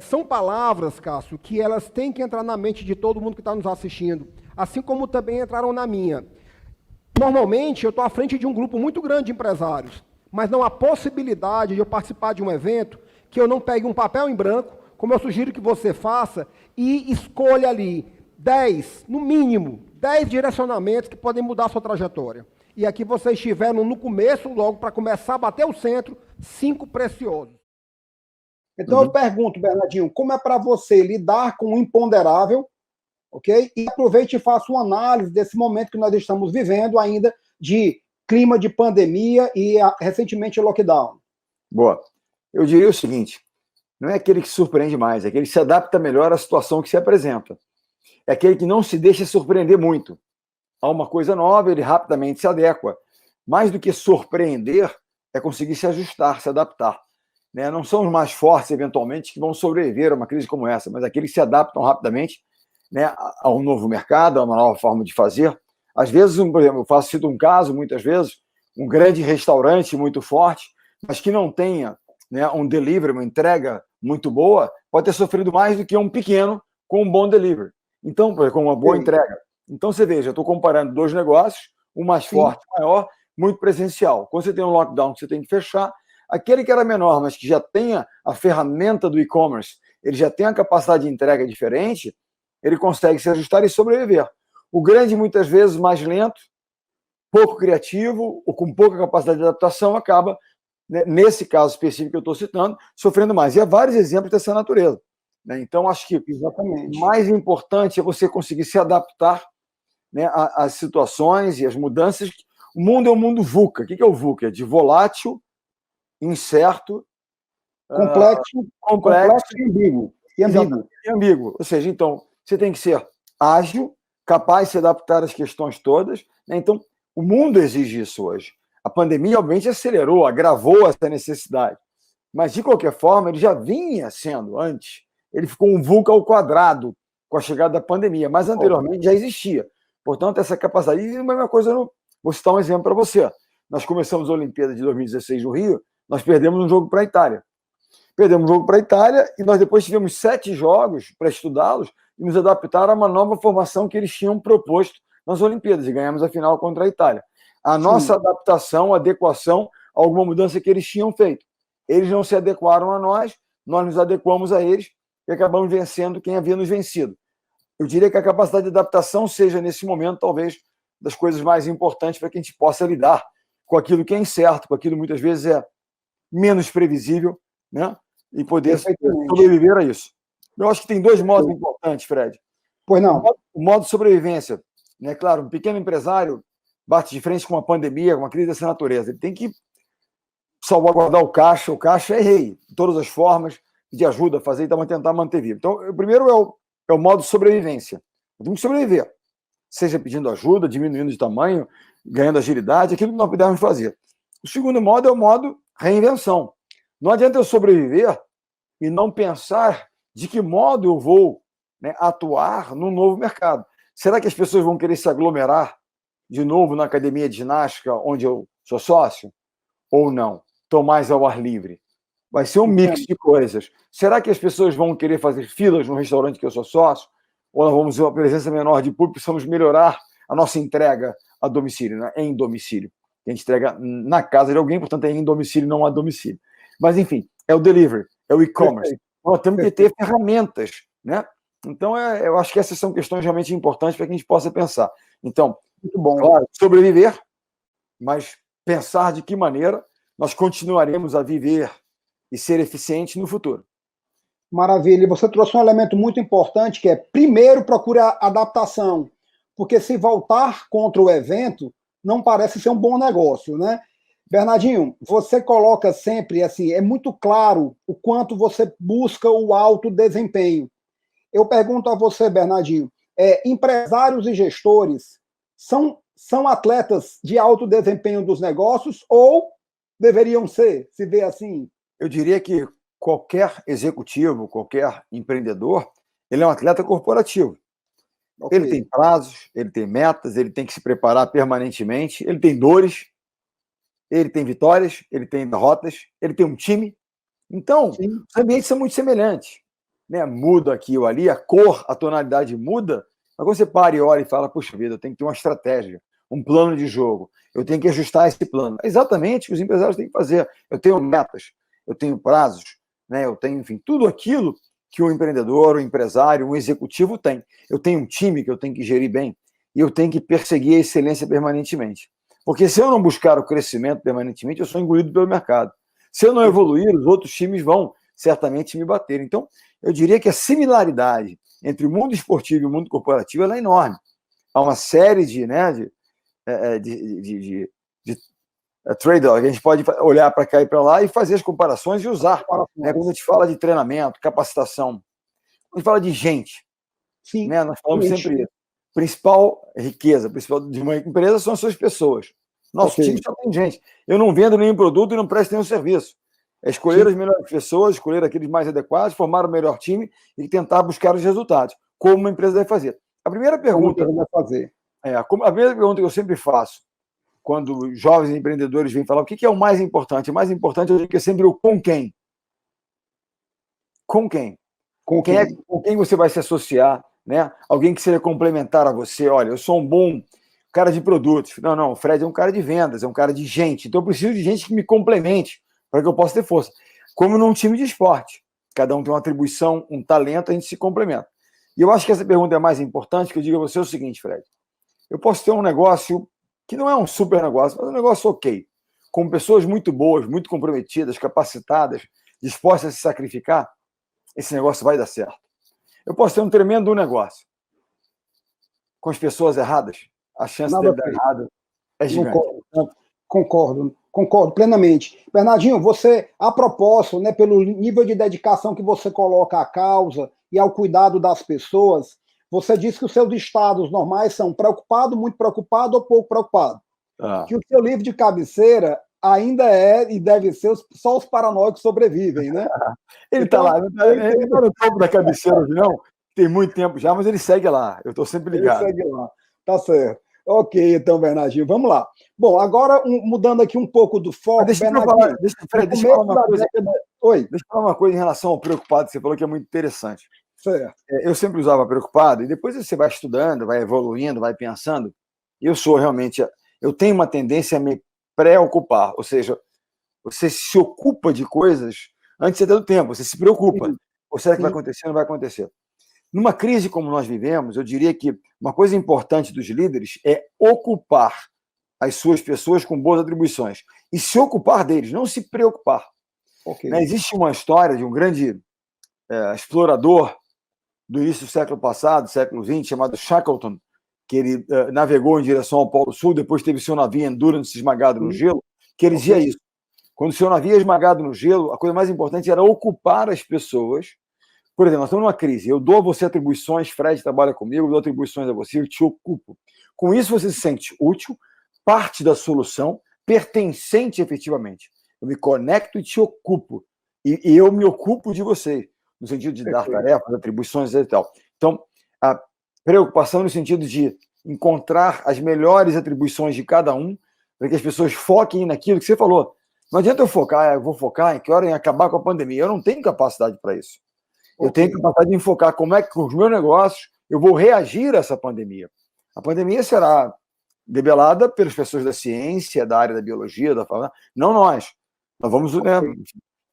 são palavras, Cássio, que elas têm que entrar na mente de todo mundo que está nos assistindo, assim como também entraram na minha. Normalmente, eu estou à frente de um grupo muito grande de empresários, mas não há possibilidade de eu participar de um evento que eu não pegue um papel em branco, como eu sugiro que você faça, e escolha ali 10, no mínimo, 10 direcionamentos que podem mudar a sua trajetória. E aqui vocês tiveram no começo, logo para começar a bater o centro, 5 preciosos. Então eu pergunto, Bernardinho, como é para você lidar com o imponderável, ok? E aproveite e faça uma análise desse momento que nós estamos vivendo ainda de clima de pandemia e recentemente lockdown. Boa. Eu diria o seguinte, não é aquele que surpreende mais, é aquele que se adapta melhor à situação que se apresenta. É aquele que não se deixa surpreender muito. Há uma coisa nova, ele rapidamente se adequa. Mais do que surpreender, é conseguir se ajustar, se adaptar. Né? Não são os mais fortes, eventualmente, que vão sobreviver a uma crise como essa, mas aqueles que se adaptam rapidamente, né, a um novo mercado, a uma nova forma de fazer. Às vezes, por exemplo, eu cito um caso, muitas vezes, um grande restaurante muito forte, mas que não tenha, né, um delivery, uma entrega muito boa, pode ter sofrido mais do que um pequeno com um bom delivery. Então, com uma boa entrega. Então, você veja, eu estou comparando 2 negócios, um mais forte, maior, muito presencial. Quando você tem um lockdown que você tem que fechar, aquele que era menor, mas que já tenha a ferramenta do e-commerce, ele já tem a capacidade de entrega diferente, ele consegue se ajustar e sobreviver. O grande, muitas vezes, mais lento, pouco criativo, ou com pouca capacidade de adaptação, acaba, né, nesse caso específico que eu estou citando, sofrendo mais. E há vários exemplos dessa natureza. Então, acho que o mais importante é você conseguir se adaptar, né, às situações e às mudanças. O mundo é um mundo VUCA. O que é o VUCA? É de volátil, incerto, complexo e ambíguo. Ou seja, então, você tem que ser ágil, capaz de se adaptar às questões todas. Né? Então, o mundo exige isso hoje. A pandemia, obviamente, acelerou, agravou essa necessidade. Mas, de qualquer forma, ele já vinha sendo antes. Ele ficou um VUCA ao quadrado com a chegada da pandemia, mas anteriormente já existia. Portanto, essa capacidade... E a mesma coisa, vou citar um exemplo para você. Nós começamos a Olimpíada de 2016 no Rio, nós perdemos um jogo para a Itália. Perdemos um jogo para a Itália e nós depois tivemos 7 jogos para estudá-los e nos adaptar a uma nova formação que eles tinham proposto nas Olimpíadas e ganhamos a final contra a Itália. A nossa adaptação, adequação a alguma mudança que eles tinham feito. Eles não se adequaram a nós nos adequamos a eles e acabamos vencendo quem havia nos vencido. Eu diria que a capacidade de adaptação seja, nesse momento, talvez, das coisas mais importantes para que a gente possa lidar com aquilo que é incerto, com aquilo que muitas vezes é menos previsível, né? E poder sobreviver a isso. Eu acho que tem dois modos importantes, Fred. Pois não. O modo de sobrevivência, né? Claro, um pequeno empresário bate de frente com uma pandemia, com uma crise dessa natureza. Ele tem que salvaguardar o caixa é rei, de todas as formas, de ajuda a fazer e tentar manter vivo. Então, o primeiro é o modo de sobrevivência. Eu tenho que sobreviver, seja pedindo ajuda, diminuindo de tamanho, ganhando agilidade, aquilo que nós pudermos fazer. O segundo modo é o modo reinvenção. Não adianta eu sobreviver e não pensar de que modo eu vou, né, atuar no novo mercado. Será que as pessoas vão querer se aglomerar de novo na academia de ginástica onde eu sou sócio? Ou não? Estou mais ao ar livre. Vai ser um mix de coisas. Será que as pessoas vão querer fazer filas no restaurante que eu sou sócio? Ou nós vamos ter uma presença menor de público, precisamos melhorar a nossa entrega a domicílio, né? Em domicílio. A gente entrega na casa de alguém, portanto é em domicílio, não a domicílio. Mas, enfim, é o delivery, é o e-commerce. Nós temos que ter ferramentas, né? Então, eu acho que essas são questões realmente importantes para que a gente possa pensar. Então, muito bom. Claro, sobreviver, mas pensar de que maneira nós continuaremos a viver e ser eficientes no futuro. Maravilha. E você trouxe um elemento muito importante, que é, primeiro, procurar adaptação. Porque se voltar contra o evento, não parece ser um bom negócio, né? Bernardinho, você coloca sempre, assim, é muito claro o quanto você busca o alto desempenho. Eu pergunto a você, Bernardinho, empresários e gestores são atletas de alto desempenho dos negócios ou deveriam ser, se vê assim? Eu diria que qualquer executivo, qualquer empreendedor, ele é um atleta corporativo. Okay. Ele tem prazos, ele tem metas, ele tem que se preparar permanentemente, ele tem dores, ele tem vitórias, ele tem derrotas, ele tem um time. Então, sim, os ambientes são muito semelhantes. Né? Muda aqui ou ali, a cor, a tonalidade muda, mas quando você para e olha e fala, puxa vida, eu tenho que ter uma estratégia, um plano de jogo, eu tenho que ajustar esse plano. É exatamente o que os empresários têm que fazer. Eu tenho metas, eu tenho prazos, né? Eu tenho, enfim, tudo aquilo que um empreendedor, um empresário, um executivo tem. Eu tenho um time que eu tenho que gerir bem e eu tenho que perseguir a excelência permanentemente. Porque se eu não buscar o crescimento permanentemente, eu sou engolido pelo mercado. Se eu não evoluir, os outros times vão certamente me bater. Então, eu diria que a similaridade entre o mundo esportivo e o mundo corporativo ela é enorme. Há uma série de trade-off, a gente pode olhar para cá e para lá e fazer as comparações e usar. Né? Quando a gente fala de treinamento, capacitação, quando a gente fala de gente, sim, né? Nós falamos sempre isso. Principal riqueza, principal de uma empresa são as suas pessoas. Nosso time só tem gente. Eu não vendo nenhum produto e não presto nenhum serviço. É escolher as melhores pessoas, escolher aqueles mais adequados, formar o melhor time e tentar buscar os resultados, como uma empresa deve fazer. A primeira pergunta a primeira pergunta que eu sempre faço quando jovens empreendedores vêm falar o que é o mais importante? O mais importante eu digo que é sempre o com quem. Com quem? Com quem você vai se associar, né? Alguém que seja complementar a você. Olha, eu sou um bom cara de produtos. Não, o Fred é um cara de vendas, é um cara de gente. Então eu preciso de gente que me complemente para que eu possa ter força. Como num time de esporte. Cada um tem uma atribuição, um talento, a gente se complementa. E eu acho que essa pergunta é mais importante, que eu digo a você o seguinte, Fred. Eu posso ter um negócio que não é um super negócio, mas é um negócio ok, com pessoas muito boas, muito comprometidas, capacitadas, dispostas a se sacrificar, esse negócio vai dar certo. Eu posso ter um tremendo negócio com as pessoas erradas, a chance de dar errado é gigante. Concordo plenamente. Bernardinho, você, a propósito, né, pelo nível de dedicação que você coloca à causa e ao cuidado das pessoas, você disse que os seus estados normais são preocupado, muito preocupado ou pouco preocupado. Que o seu livro de cabeceira ainda é e deve ser só os paranoicos sobrevivem, né? Ele está lá, ele não está no topo da cabeceira hoje, não. Tem muito tempo já, mas ele segue lá. Eu estou sempre ligado. Ele segue lá, tá certo. Ok, então, Bernardinho, vamos lá. Bom, agora mudando aqui um pouco do foco, deixa eu falar uma coisa em relação ao preocupado, que você falou que é muito interessante. Certo. Eu sempre usava preocupado, e depois você vai estudando, vai evoluindo, vai pensando. Eu tenho uma tendência a me preocupar, ou seja, você se ocupa de coisas antes do tempo, você se preocupa. Sim. Ou será que vai acontecer? Não vai acontecer. Numa crise como nós vivemos, eu diria que uma coisa importante dos líderes é ocupar as suas pessoas com boas atribuições e se ocupar deles, não se preocupar. Ok. Né? Existe uma história de um grande explorador do início do século passado, século XX, chamado Shackleton, que ele navegou em direção ao Polo Sul, depois teve seu navio Endurance esmagado no gelo, que ele dizia isso. Quando o seu navio é esmagado no gelo, a coisa mais importante era ocupar as pessoas. Por exemplo, nós estamos numa crise, eu dou a você atribuições, Fred trabalha comigo, eu dou atribuições a você, eu te ocupo. Com isso você se sente útil, parte da solução, pertencente efetivamente. Eu me conecto e te ocupo. E eu me ocupo de você, no sentido de dar tarefas, atribuições e tal. Então, a preocupação no sentido de encontrar as melhores atribuições de cada um, para que as pessoas foquem naquilo que você falou. Não adianta eu vou focar em que hora em acabar com a pandemia. Eu não tenho capacidade para isso. Eu tenho capacidade de enfocar como é que com os meus negócios eu vou reagir a essa pandemia. A pandemia será debelada pelas pessoas da ciência, da área da biologia, da farmácia, não nós. Nós vamos, né?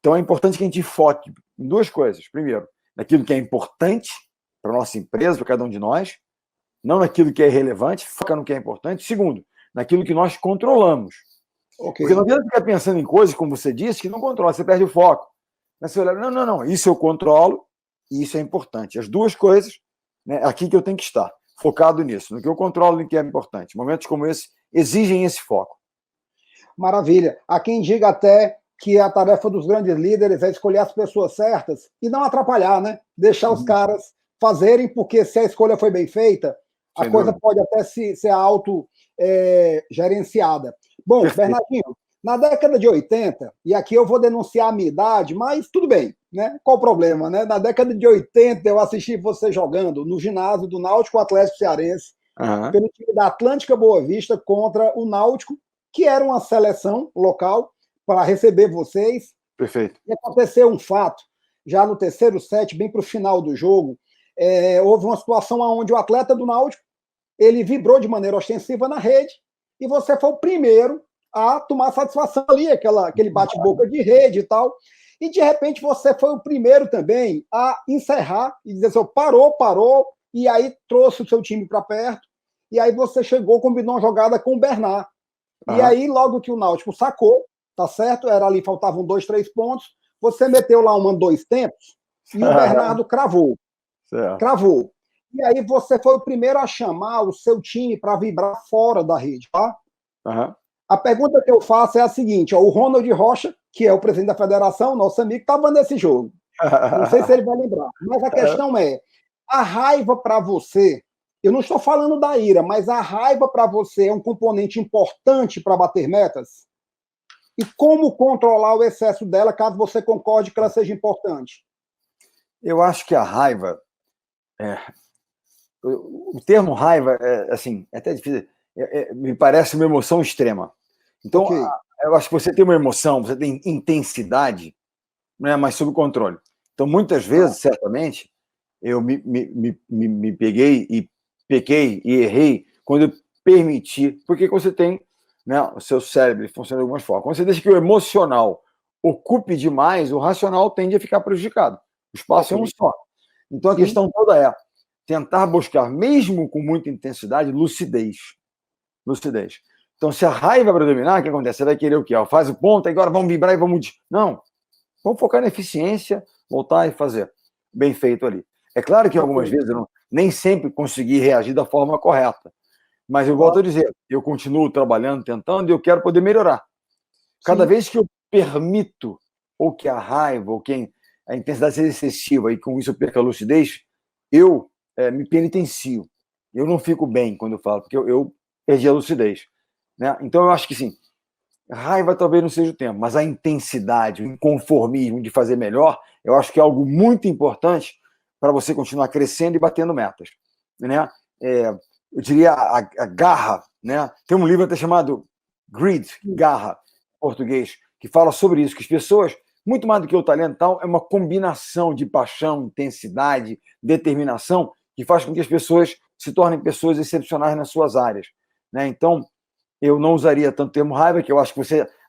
Então é importante que a gente foque em duas coisas. Primeiro, naquilo que é importante para a nossa empresa, para cada um de nós, não naquilo que é irrelevante, foca no que é importante. Segundo, naquilo que nós controlamos. Porque não adianta ficar pensando em coisas, como você disse, que não controla, você perde o foco. Mas você olha, não, isso eu controlo e isso é importante. As duas coisas, né, aqui que eu tenho que estar, focado nisso, no que eu controlo e no que é importante. Momentos como esse exigem esse foco. Maravilha. Há quem diga até que a tarefa dos grandes líderes é escolher as pessoas certas e não atrapalhar, né? Deixar os caras fazerem, porque se a escolha foi bem feita, a coisa pode até ser auto-gerenciada. Bom, perfeito. Bernardinho, na década de 80, e aqui eu vou denunciar a minha idade, mas tudo bem, né? Qual o problema, né? Na década de 80, eu assisti você jogando no ginásio do Náutico Atlético Cearense, pelo time da Atlântica Boa Vista contra o Náutico, que era uma seleção local para receber vocês. Perfeito. E aconteceu um fato, já no terceiro set, bem para o final do jogo, houve uma situação onde o atleta do Náutico, ele vibrou de maneira ostensiva na rede, e você foi o primeiro a tomar satisfação ali, aquele bate-boca de rede e tal, e de repente você foi o primeiro também a encerrar e dizer assim, parou, e aí trouxe o seu time para perto, e aí você chegou, combinou uma jogada com o Bernard. E aí, logo que o Náutico sacou, tá certo? Era ali, faltavam 2, 3 pontos, você meteu lá 2 tempos, e o Bernardo cravou. Certo. Cravou. E aí você foi o primeiro a chamar o seu time para vibrar fora da rede, tá? A pergunta que eu faço é a seguinte, ó, o Ronald Rocha, que é o presidente da federação, nosso amigo, estava nesse jogo. Não sei se ele vai lembrar. Mas a questão é, a raiva para você, eu não estou falando da ira, mas a raiva para você é um componente importante para bater metas? E como controlar o excesso dela, caso você concorde que ela seja importante? Eu acho que a raiva... o termo raiva, assim, é até difícil... me parece uma emoção extrema. Então, eu acho que você tem uma emoção, você tem intensidade, não é mais sob controle. Então, muitas vezes, certamente, eu me peguei e pequei e errei quando eu permiti, porque você tem, né, o seu cérebro funciona de algumas formas. Quando você deixa que o emocional ocupe demais, o racional tende a ficar prejudicado. O espaço é um só. Então, a questão toda é tentar buscar, mesmo com muita intensidade, lucidez. Lucidez. Então, se a raiva predominar, o que acontece? Você vai querer o quê? Faz o ponto, agora vamos vibrar e vamos... Não. Vamos focar na eficiência, voltar e fazer bem feito ali. É claro que algumas vezes eu nem sempre consegui reagir da forma correta. Mas eu volto a dizer, eu continuo trabalhando, tentando, e eu quero poder melhorar. Cada vez que eu permito, ou que a raiva, ou que a intensidade seja excessiva, e com isso eu perco a lucidez, eu me penitencio. Eu não fico bem quando eu falo, porque eu perdi a lucidez. Né? Então eu acho que sim, raiva talvez não seja o tema, mas a intensidade, o inconformismo de fazer melhor, eu acho que é algo muito importante para você continuar crescendo e batendo metas. Né? Eu diria a garra. Né? Tem um livro até chamado Grit, Garra, em português, que fala sobre isso, que as pessoas, muito mais do que o talento tal, é uma combinação de paixão, intensidade, determinação, que faz com que as pessoas se tornem pessoas excepcionais nas suas áreas. Né? Então, eu não usaria tanto o termo raiva, que eu acho que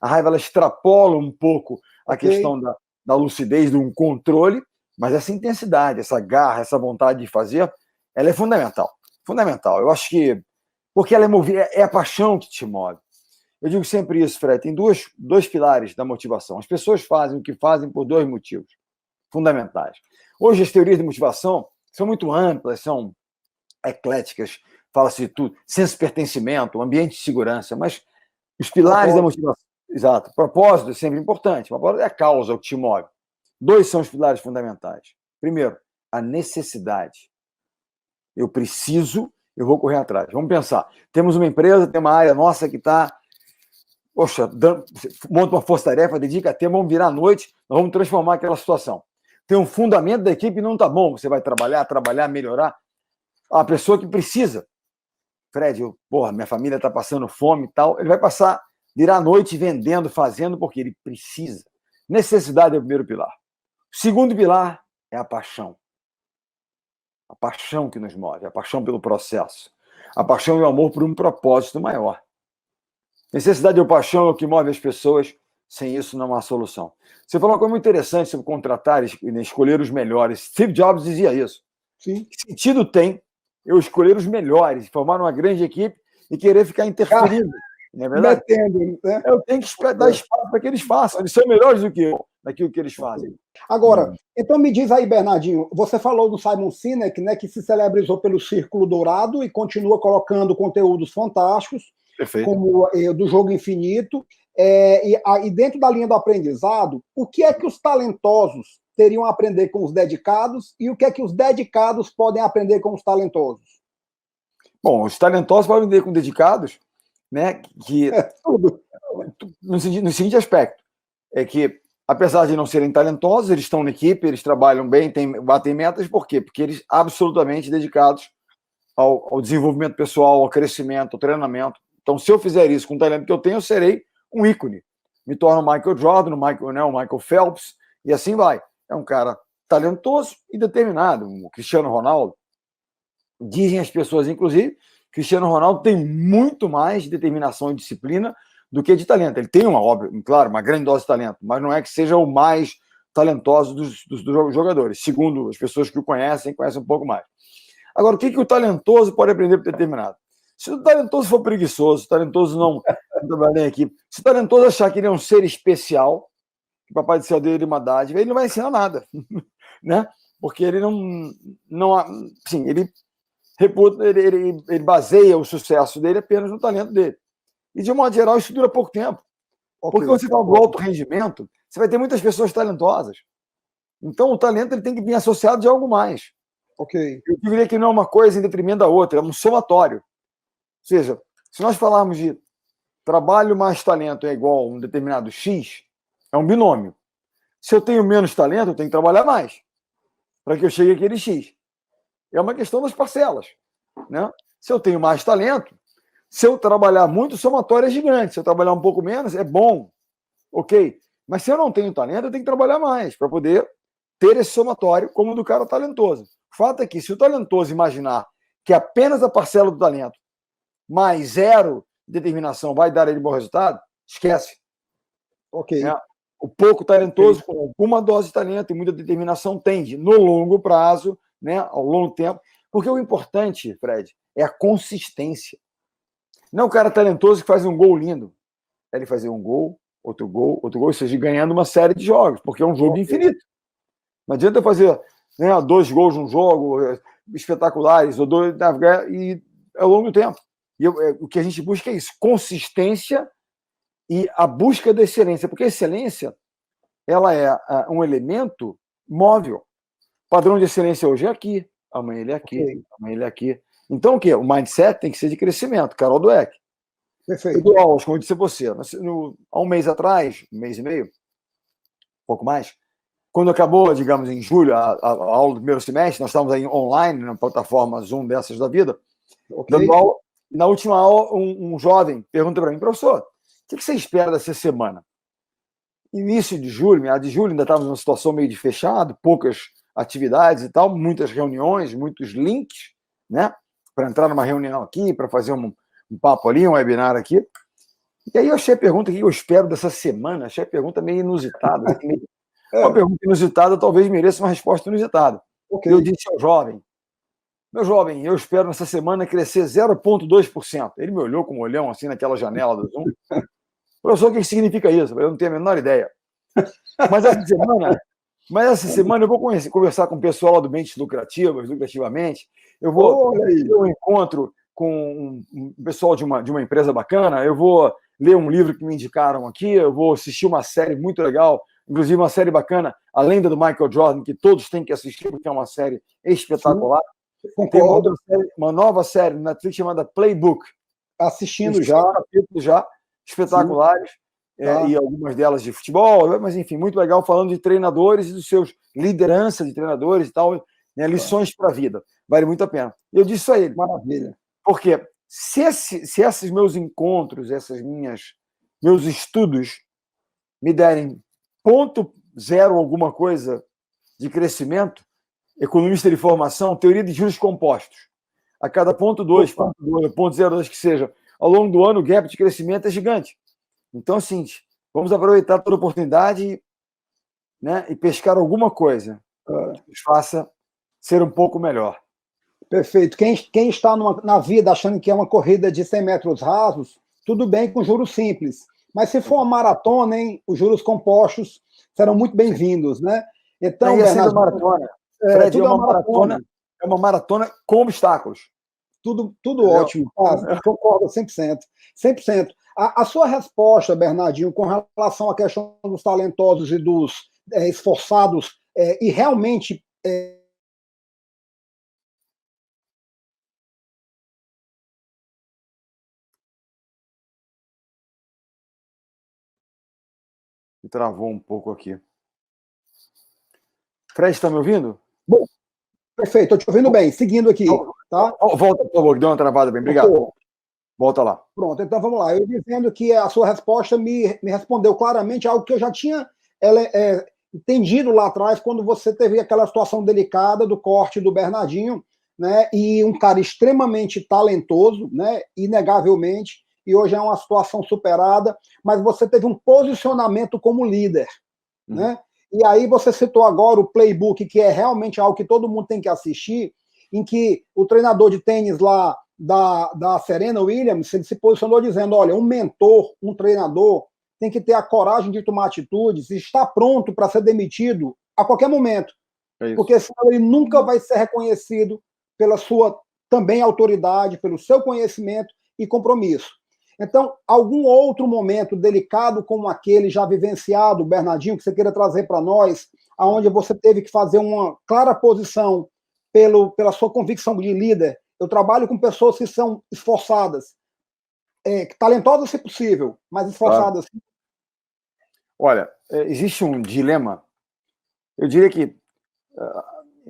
a raiva ela extrapola um pouco a questão da lucidez, de um controle, mas essa intensidade, essa garra, essa vontade de fazer, ela é fundamental. Fundamental. Eu acho que... Porque ela é movida, é a paixão que te move. Eu digo sempre isso, Fred, tem dois pilares da motivação. As pessoas fazem o que fazem por dois motivos fundamentais. Hoje, as teorias de motivação são muito amplas, são ecléticas, fala-se de tudo, senso de pertencimento, ambiente de segurança, mas os pilares da motivação, exato, propósito é sempre importante, propósito é a causa, o que te move. Dois são os pilares fundamentais. Primeiro, a necessidade. Eu preciso, eu vou correr atrás. Vamos pensar, temos uma empresa, tem uma área nossa que está, poxa, monta uma força-tarefa, dedica tempo, vamos virar à noite, nós vamos transformar aquela situação. Tem um fundamento da equipe, não está bom, você vai trabalhar, melhorar. A pessoa que precisa, Fred, minha família está passando fome e tal, ele vai virar à noite vendendo, fazendo, porque ele precisa. Necessidade é o primeiro pilar. O segundo pilar é a paixão. A paixão que nos move, a paixão pelo processo. A paixão e o amor por um propósito maior. Necessidade e paixão é o que move as pessoas, sem isso não há solução. Você falou uma coisa muito interessante sobre contratar e escolher os melhores. Steve Jobs dizia isso. Sim. Que sentido tem eu escolher os melhores, formar uma grande equipe e querer ficar interferindo? Não é verdade? Né? Eu tenho que dar espaço para que eles façam. Eles são melhores do que eu naquilo que eles fazem. Agora, então me diz aí, Bernardinho, você falou do Simon Sinek, né, que se celebrizou pelo Círculo Dourado e continua colocando conteúdos fantásticos, Perfeito. como do Jogo Infinito. E dentro da linha do aprendizado, o que é que os talentosos teriam a aprender com os dedicados e o que é que os dedicados podem aprender com os talentosos? Bom, os talentosos podem aprender com dedicados, né? Que Tudo. no seguinte aspecto, é que apesar de não serem talentosos, eles estão na equipe, eles trabalham bem, batem metas, por quê? Porque eles absolutamente dedicados ao desenvolvimento pessoal, ao crescimento, ao treinamento. Então, se eu fizer isso com o talento que eu tenho, eu serei um ícone. Me torno o Michael Jordan, o Michael Phelps, e assim vai. É um cara talentoso e determinado, o Cristiano Ronaldo. Dizem as pessoas, inclusive, que Cristiano Ronaldo tem muito mais determinação e disciplina do que de talento. Ele tem uma grande dose de talento, mas não é que seja o mais talentoso dos jogadores. Segundo as pessoas que o conhecem um pouco mais. Agora, o que o talentoso pode aprender por determinado? Se o talentoso for preguiçoso, se o talentoso não trabalhar em equipe, se o talentoso achar que ele é um ser especial, que o papai do céu dele é uma dádiva, ele não vai ensinar nada, né? Porque ele ele baseia o sucesso dele apenas no talento dele. E, de um modo geral, isso dura pouco tempo. Porque quando você fala do alto rendimento, você vai ter muitas pessoas talentosas. Então, o talento ele tem que vir associado de algo mais. Eu diria que não é uma coisa em detrimento da outra, é um somatório. Ou seja, se nós falarmos de trabalho mais talento é igual a um determinado X, é um binômio. Se eu tenho menos talento, eu tenho que trabalhar mais para que eu chegue àquele X. É uma questão das parcelas, né? Se eu tenho mais talento, se eu trabalhar muito, o somatório é gigante. Se eu trabalhar um pouco menos, é bom. Ok. Mas se eu não tenho talento, eu tenho que trabalhar mais para poder ter esse somatório como o do cara talentoso. O fato é que, se o talentoso imaginar que apenas a parcela do talento mais zero de determinação vai dar ele bom resultado, esquece. Né? O pouco talentoso, com alguma dose de talento e muita determinação, tende, no longo prazo, né, ao longo tempo. Porque o importante, Fred, é a consistência. Não é o cara talentoso que faz um gol lindo. É ele fazer um gol, outro gol, ou seja, ganhando uma série de jogos, porque é um jogo infinito. Não adianta fazer 2 gols num jogo espetaculares, ou 2, e ao longo do tempo. E o que a gente busca é isso, consistência e a busca da excelência, porque a excelência ela é um elemento móvel. O padrão de excelência hoje é aqui, amanhã ele é aqui, amanhã ele é aqui. Então, o quê? O mindset tem que ser de crescimento. Carol Dweck. Perfeito. Como eu disse a você, há um mês atrás, um mês e meio, um pouco mais, quando acabou, digamos, em julho, a aula do primeiro semestre, nós estávamos aí online, na plataforma Zoom dessas da vida, dando aula, e na última aula, um jovem pergunta para mim, professor, o que você espera dessa semana? Início de julho, meados de julho, ainda estávamos numa situação meio de fechado, poucas atividades e tal, muitas reuniões, muitos links, né? Para entrar numa reunião aqui, para fazer um papo ali, um webinar aqui. E aí eu achei a pergunta que eu espero dessa semana, achei a pergunta meio inusitada. Assim, uma pergunta inusitada talvez mereça uma resposta inusitada. Eu disse ao jovem, Meu jovem, eu espero nessa semana crescer 0,2%. Ele me olhou com um olhão assim naquela janela do Zoom. Professor, o que significa isso? Eu não tenho a menor ideia. Mas essa semana eu vou conversar com o pessoal lá do Mentes Lucrativas, lucrativamente. Eu vou ter um encontro com um pessoal de uma empresa bacana. Eu vou ler um livro que me indicaram aqui. Eu vou assistir uma série muito legal, inclusive uma série bacana, A Lenda do Michael Jordan, que todos têm que assistir, porque é uma série espetacular. Tem uma nova série na Netflix chamada Playbook. Assistindo já. Capítulos já espetaculares. E algumas delas de futebol, mas enfim, muito legal, falando de treinadores e dos seus liderança de treinadores e tal, né, lições para a vida. Vale muito a pena. Eu disse isso a ele. Maravilha. Porque se esses meus encontros, meus estudos me derem 0,0 alguma coisa de crescimento, economista de formação, teoria de juros compostos, a cada 0,2, 0,02 que seja, ao longo do ano o gap de crescimento é gigante. Então, assim, vamos aproveitar toda a oportunidade, né, e pescar alguma coisa que nos faça ser um pouco melhor. Perfeito. Quem está na vida achando que é uma corrida de 100 metros rasos, tudo bem com juros simples. Mas se for uma maratona, hein, os juros compostos serão muito bem-vindos, né? Então, Bernardo, maratona. Fred, é uma maratona com obstáculos. Tudo ótimo. Concordo 100%. 100%. A sua resposta, Bernardinho, com relação à questão dos talentosos e dos esforçados, e realmente... Me travou um pouco aqui. Fred, está me ouvindo? Bom, perfeito, estou te ouvindo bem. Seguindo aqui, tá? Volta, por favor, deu uma travada bem. Obrigado. Volta lá. Pronto, então vamos lá. Eu dizendo que a sua resposta me respondeu claramente algo que eu já tinha entendido lá atrás, quando você teve aquela situação delicada do corte do Bernardinho, né? E um cara extremamente talentoso, né? Inegavelmente, e hoje é uma situação superada, mas você teve um posicionamento como líder, né? E aí você citou agora o Playbook, que é realmente algo que todo mundo tem que assistir, em que o treinador de tênis lá da Serena Williams, ele se posicionou dizendo, olha, um mentor, um treinador, tem que ter a coragem de tomar atitudes e estar pronto para ser demitido a qualquer momento. Porque senão ele nunca vai ser reconhecido pela sua também autoridade, pelo seu conhecimento e compromisso. Então, algum outro momento delicado como aquele já vivenciado, Bernardinho, que você queira trazer para nós, aonde você teve que fazer uma clara posição pela sua convicção de líder? Eu trabalho com pessoas que são esforçadas, talentosas se possível, mas esforçadas. Claro. Olha, existe um dilema. Eu diria que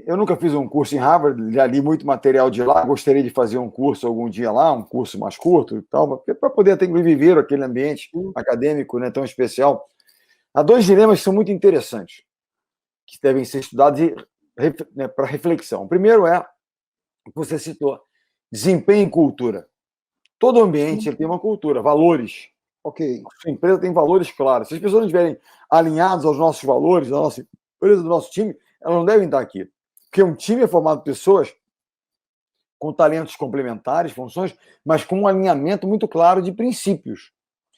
eu nunca fiz um curso em Harvard, já li muito material de lá, gostaria de fazer um curso algum dia lá, um curso mais curto e tal, para poder até viver aquele ambiente acadêmico, né, tão especial. Há dois dilemas que são muito interessantes, que devem ser estudados para reflexão. O primeiro é, você citou, desempenho e cultura. Todo ambiente tem uma cultura, valores. Ok. A sua empresa tem valores claros. Se as pessoas não estiverem alinhadas aos nossos valores, da nossa empresa, do nosso time, elas não devem estar aqui. Porque um time é formado por pessoas com talentos complementares, funções, mas com um alinhamento muito claro de princípios,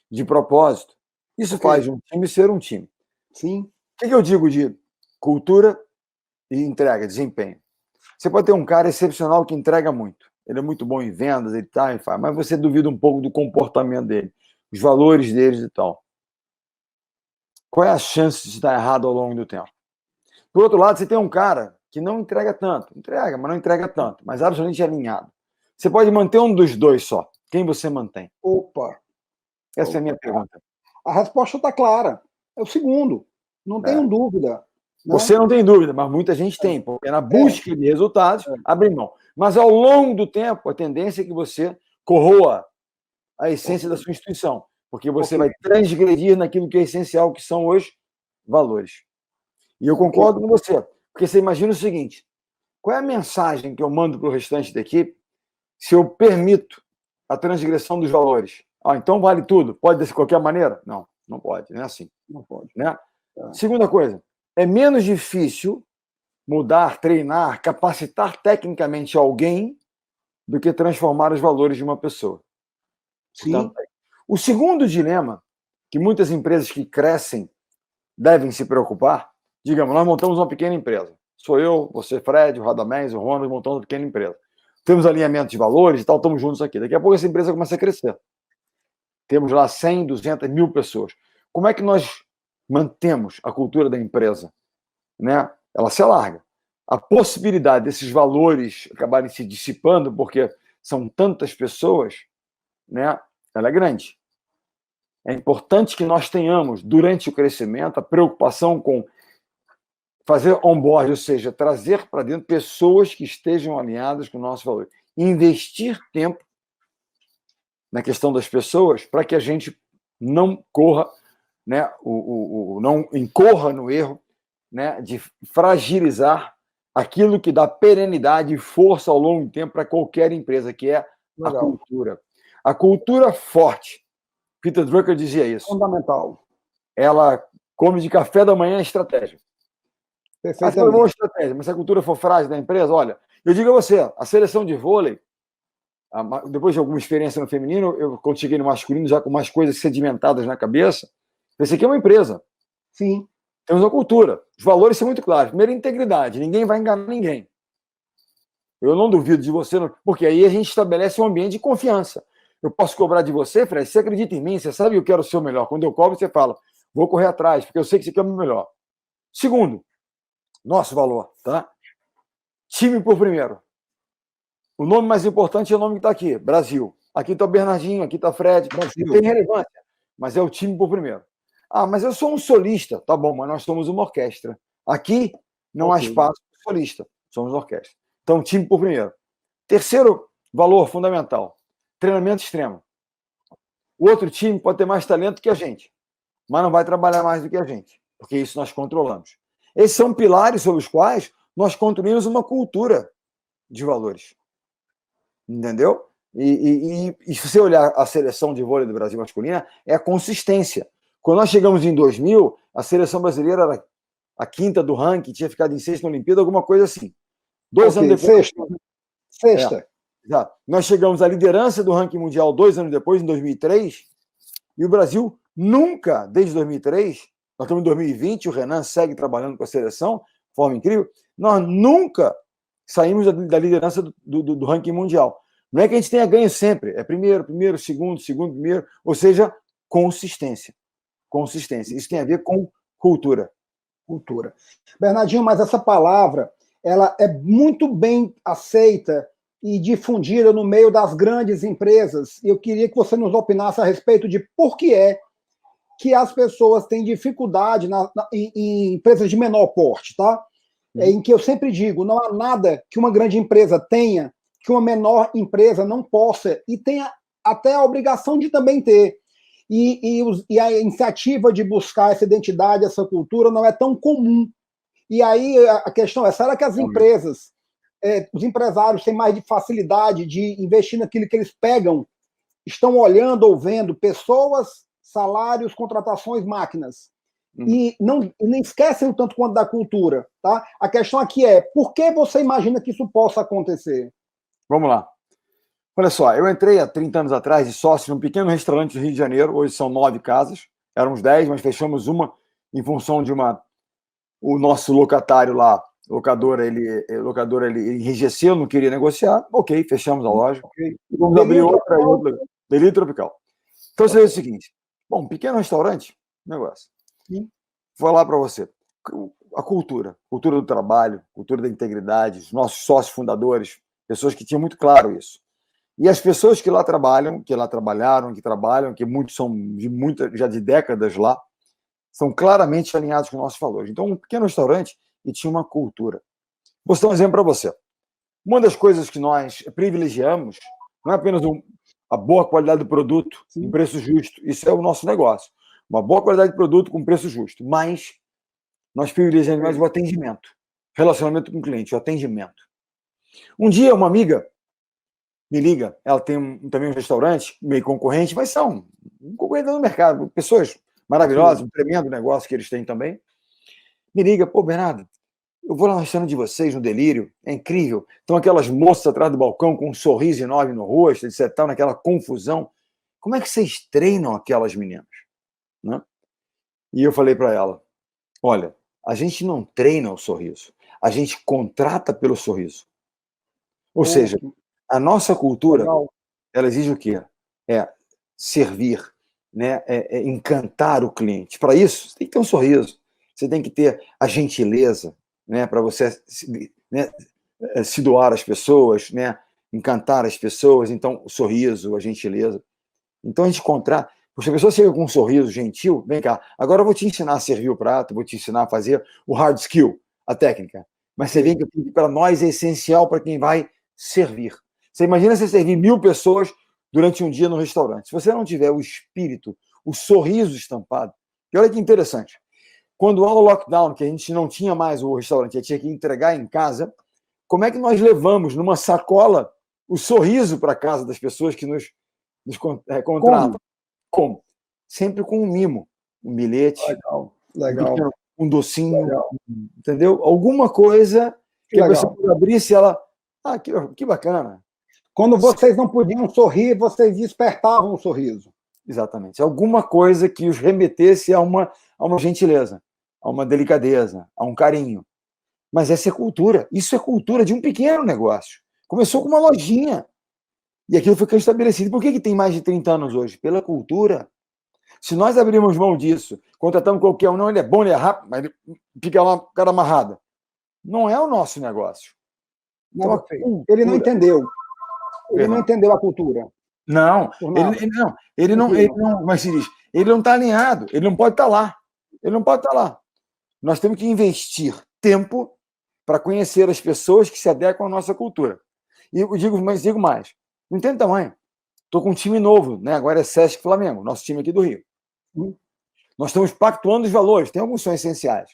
de propósito. Isso faz um time ser um time. Sim. O que eu digo de cultura e entrega, desempenho? Você pode ter um cara excepcional que entrega muito. Ele é muito bom em vendas, ele tá, ele faz, mas você duvida um pouco do comportamento dele, os valores deles e tal. Qual é a chance de estar errado ao longo do tempo? Por outro lado, você tem um cara que não entrega tanto. Entrega, mas não entrega tanto. Mas absolutamente alinhado. Você pode manter um dos dois só. Quem você mantém? Opa! Essa é a minha pergunta. A resposta está clara. É o segundo. Não tenho dúvida. Né? Você não tem dúvida, mas muita gente tem. Porque na busca de resultados, abre mão. Mas ao longo do tempo, a tendência é que você corroa a essência da sua instituição. Porque você vai transgredir naquilo que é essencial, que são os valores. E eu concordo com você. Porque você imagina o seguinte, qual é a mensagem que eu mando para o restante da equipe se eu permito a transgressão dos valores? Então vale tudo? Pode de qualquer maneira? Não, não pode, não é assim. Não pode. Né? Segunda coisa, é menos difícil mudar, treinar, capacitar tecnicamente alguém do que transformar os valores de uma pessoa. Sim. Portanto, o segundo dilema que muitas empresas que crescem devem se preocupar, digamos, nós montamos uma pequena empresa. Sou eu, você, Fred, o Radamés, o Ronald, montamos uma pequena empresa. Temos alinhamento de valores e tal, estamos juntos aqui. Daqui a pouco essa empresa começa a crescer. Temos lá 100, 200, 1000 pessoas. Como é que nós mantemos a cultura da empresa? Né? Ela se alarga. A possibilidade desses valores acabarem se dissipando, porque são tantas pessoas, né? Ela é grande. É importante que nós tenhamos, durante o crescimento, a preocupação com fazer onboard, ou seja, trazer para dentro pessoas que estejam alinhadas com o nosso valor. Investir tempo na questão das pessoas para que a gente não corra, né, não incorra no erro, né, de fragilizar aquilo que dá perenidade e força ao longo do tempo para qualquer empresa, que é a cultura. A cultura forte. Peter Drucker dizia isso. Fundamental. Ela come de café da manhã a estratégia. Perfeitamente. Essa foi uma boa estratégia, mas se a cultura for frágil da empresa, olha, eu digo a você, a seleção de vôlei, depois de alguma experiência no feminino, eu quando cheguei no masculino, já com mais coisas sedimentadas na cabeça, pensei que é uma empresa. Sim. Temos uma cultura. Os valores são muito claros. Primeiro, integridade. Ninguém vai enganar ninguém. Eu não duvido de você, porque aí a gente estabelece um ambiente de confiança. Eu posso cobrar de você, Fred, você acredita em mim, você sabe que eu quero o seu melhor. Quando eu cobro, você fala, vou correr atrás, porque eu sei que você quer o meu melhor. Segundo, nosso valor, tá? Time por primeiro. O nome mais importante é o nome que está aqui, Brasil. Aqui está o Bernardinho, aqui está o Fred. Brasil. Tem relevância, mas é o time por primeiro. Ah, mas eu sou um solista. Tá bom, mas nós somos uma orquestra. Aqui não há espaço para solista. Somos orquestra. Então, time por primeiro. Terceiro valor fundamental, treinamento extremo. O outro time pode ter mais talento que a gente, mas não vai trabalhar mais do que a gente, porque isso nós controlamos. Esses são pilares sobre os quais nós construímos uma cultura de valores. Entendeu? E se você olhar a seleção de vôlei do Brasil masculina, é a consistência. Quando nós chegamos em 2000, a seleção brasileira era a quinta do ranking, tinha ficado em sexta na Olimpíada, alguma coisa assim. 2 anos depois... Sexta. Nós chegamos à liderança do ranking mundial 2 anos depois, em 2003, e o Brasil nunca, desde 2003, nós estamos em 2020, o Renan segue trabalhando com a seleção, de forma incrível, nós nunca saímos da liderança do ranking mundial. Não é que a gente tenha ganho sempre, é primeiro, segundo, primeiro, ou seja, consistência. Consistência. Isso tem a ver com cultura. Cultura. Bernardinho, mas essa palavra, ela é muito bem aceita e difundida no meio das grandes empresas. Eu queria que você nos opinasse a respeito de por que é que as pessoas têm dificuldade em empresas de menor porte, tá? Em que eu sempre digo, não há nada que uma grande empresa tenha que uma menor empresa não possa e tenha até a obrigação de também ter. E a iniciativa de buscar essa identidade, essa cultura, não é tão comum. E aí a questão é, será que as empresas, os empresários têm mais de facilidade de investir naquilo que eles pegam, estão olhando ou vendo pessoas, salários, contratações, máquinas, e nem esquecem o tanto quanto da cultura, tá? A questão aqui é, por que você imagina que isso possa acontecer? Vamos lá. Olha só, eu entrei há 30 anos atrás de sócio num pequeno restaurante do Rio de Janeiro, hoje são 9 casas, éramos 10, mas fechamos uma em função de o nosso locatário lá, locadora, ele enrijeceu, não queria negociar, ok, fechamos a loja, e vamos abrir outra, Delírio Tropical. Então, seria o seguinte, bom, pequeno restaurante, negócio. Vou falar para você, a cultura do trabalho, cultura da integridade, os nossos sócios fundadores, pessoas que tinham muito claro isso. E as pessoas que lá trabalham, que lá trabalharam, que trabalham, que muitos são já de décadas lá, são claramente alinhados com nossos valores. Então, um pequeno restaurante e tinha uma cultura. Vou dar um exemplo para você. Uma das coisas que nós privilegiamos não é apenas a boa qualidade do produto, um preço justo. Isso é o nosso negócio. Uma boa qualidade de produto com preço justo. Mas nós privilegiamos mais o atendimento. Relacionamento com o cliente, o atendimento. Um dia, uma amiga me liga, ela tem também um restaurante, meio concorrente, mas são um concorrente no mercado, pessoas maravilhosas, um tremendo negócio que eles têm também. Me liga, pô, Bernardo, Eu vou lá no restaurante de vocês, no Delírio, é incrível. Estão aquelas moças atrás do balcão com um sorriso enorme no rosto, etc., naquela confusão. Como é que vocês treinam aquelas meninas? Né? E eu falei para ela, olha, a gente não treina o sorriso, a gente contrata pelo sorriso. Ou seja, a nossa cultura, legal. ela exige o quê? É servir, né? É encantar o cliente. Para isso, você tem que ter um sorriso, você tem que ter a gentileza, né? Para você se doar às pessoas, né? Encantar as pessoas. Então, o sorriso, a gentileza. Então, a gente contrata. Se a pessoa chega com um sorriso gentil, vem cá, agora eu vou te ensinar a servir o prato, vou te ensinar a fazer o hard skill, a técnica. Mas você vê que para nós é essencial para quem vai servir. Você imagina você servir 1000 pessoas durante um dia no restaurante. Se você não tiver o espírito, o sorriso estampado, e olha que interessante, quando há o lockdown, que a gente não tinha mais o restaurante, a gente tinha que entregar em casa, como é que nós levamos numa sacola o sorriso para casa das pessoas que nos contratam? Como? Sempre com um mimo, um bilhete, Legal. um docinho, Legal. entendeu? Alguma coisa que a legal. pessoa abrisse, ela... Ah, que bacana. Quando vocês não podiam sorrir, vocês despertavam o sorriso. Exatamente. Alguma coisa que os remetesse a uma gentileza, a uma delicadeza, a um carinho. Mas essa é cultura. Isso é cultura de um pequeno negócio. Começou com uma lojinha. E aquilo foi estabelecido. Por que tem mais de 30 anos hoje? Pela cultura. Se nós abrirmos mão disso, contratamos qualquer um, não, ele é bom, ele é rápido, mas ele fica lá, cara amarrado. Não é o nosso negócio. Então, ele não entendeu. Ele não entendeu a cultura. Não, ele não, mas se diz, ele não está alinhado, ele não pode estar lá. Ele não pode estar lá. Nós temos que investir tempo para conhecer as pessoas que se adequam à nossa cultura. E eu digo mais, não tem tamanho. Estou com um time novo, né? Agora é Sesc Flamengo, nosso time aqui do Rio. Nós estamos pactuando os valores, tem alguns que são essenciais.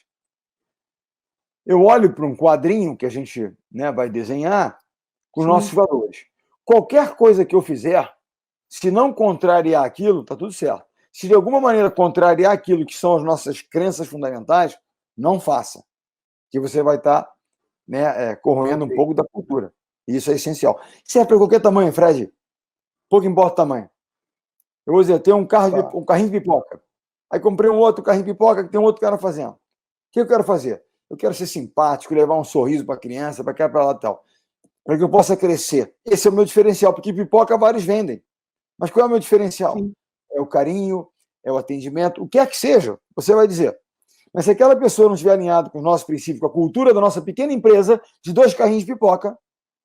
Eu olho para um quadrinho que a gente, né, vai desenhar com os nossos valores. Qualquer coisa que eu fizer, se não contrariar aquilo, está tudo certo. Se de alguma maneira contrariar aquilo que são as nossas crenças fundamentais, não faça. Que você vai estar, né, corroendo um pouco da cultura. E isso é essencial. Serve para qualquer tamanho, Fred. Pouco importa o tamanho. Eu vou dizer, eu tenho um carrinho de pipoca. Aí comprei um outro carrinho de pipoca que tem um outro cara fazendo. O que eu quero fazer? Eu quero ser simpático, levar um sorriso para a criança, para cá, para lá e tal. Para que eu possa crescer. Esse é o meu diferencial, porque pipoca vários vendem. Mas qual é o meu diferencial? Sim. É o carinho, é o atendimento, o que é que seja, você vai dizer. Mas se aquela pessoa não estiver alinhada com os nossos princípios, com a cultura da nossa pequena empresa, de 2 carrinhos de pipoca,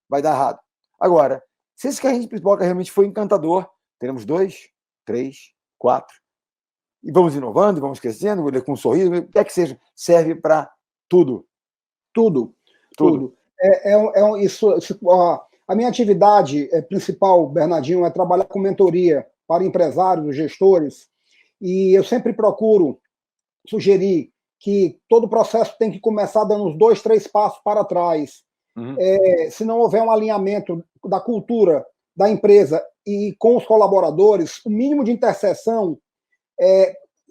vai dar errado. Agora, se esse carrinho de pipoca realmente foi encantador, teremos 2, 3, 4. E vamos inovando, vamos crescendo, com um sorriso, o que é que seja, serve para tudo. Tudo. A minha atividade principal, Bernardinho, é trabalhar com mentoria para empresários, gestores, e eu sempre procuro sugerir que todo o processo tem que começar dando uns 2, 3 passos para trás. Se não houver um alinhamento da cultura da empresa e com os colaboradores, o mínimo de interseção,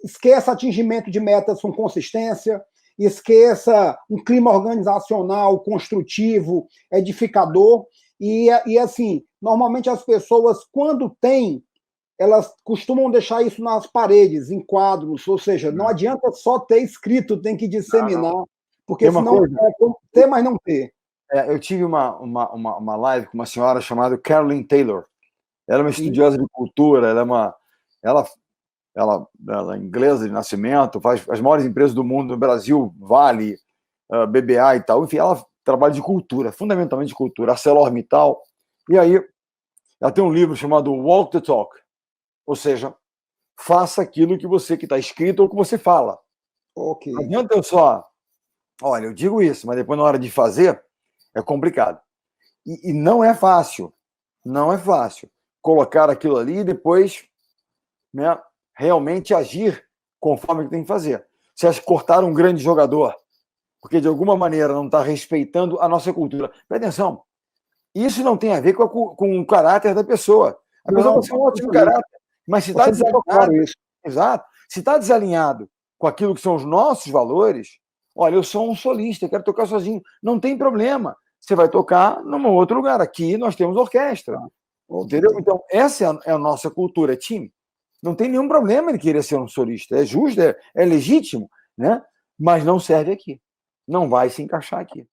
esqueça atingimento de metas com consistência, esqueça um clima organizacional construtivo, edificador, e assim, normalmente as pessoas, quando têm, elas costumam deixar isso nas paredes, em quadros, ou seja, não adianta só ter escrito, tem que disseminar, porque senão é ter, mas não ter. Eu tive uma live com uma senhora chamada Carolyn Taylor. Ela é uma estudiosa de cultura, ela é inglesa de nascimento, faz as maiores empresas do mundo, no Brasil, Vale, BBA e tal. Enfim, ela trabalha de cultura, fundamentalmente de cultura, ArcelorMittal. E aí, ela tem um livro chamado Walk the Talk, ou seja, faça aquilo que está escrito ou que você fala. Não adianta eu só, olha, eu digo isso, mas depois na hora de fazer, é complicado. E não é fácil, colocar aquilo ali e depois, né, realmente agir conforme que tem que fazer. Você acha que cortar um grande jogador porque de alguma maneira não está respeitando a nossa cultura? Presta atenção, isso não tem a ver com o caráter da pessoa. A pessoa pode ser um ótimo caráter, mas se está desalinhado, exato, se está desalinhado com aquilo que são os nossos valores, Olha, eu sou um solista, quero tocar sozinho. Não tem problema. Você vai tocar num outro lugar. Aqui nós temos orquestra. Entendeu? Então, essa é a nossa cultura, é time. Não tem nenhum problema ele querer ser um solista. É justo, é legítimo, né? Mas não serve aqui. Não vai se encaixar aqui.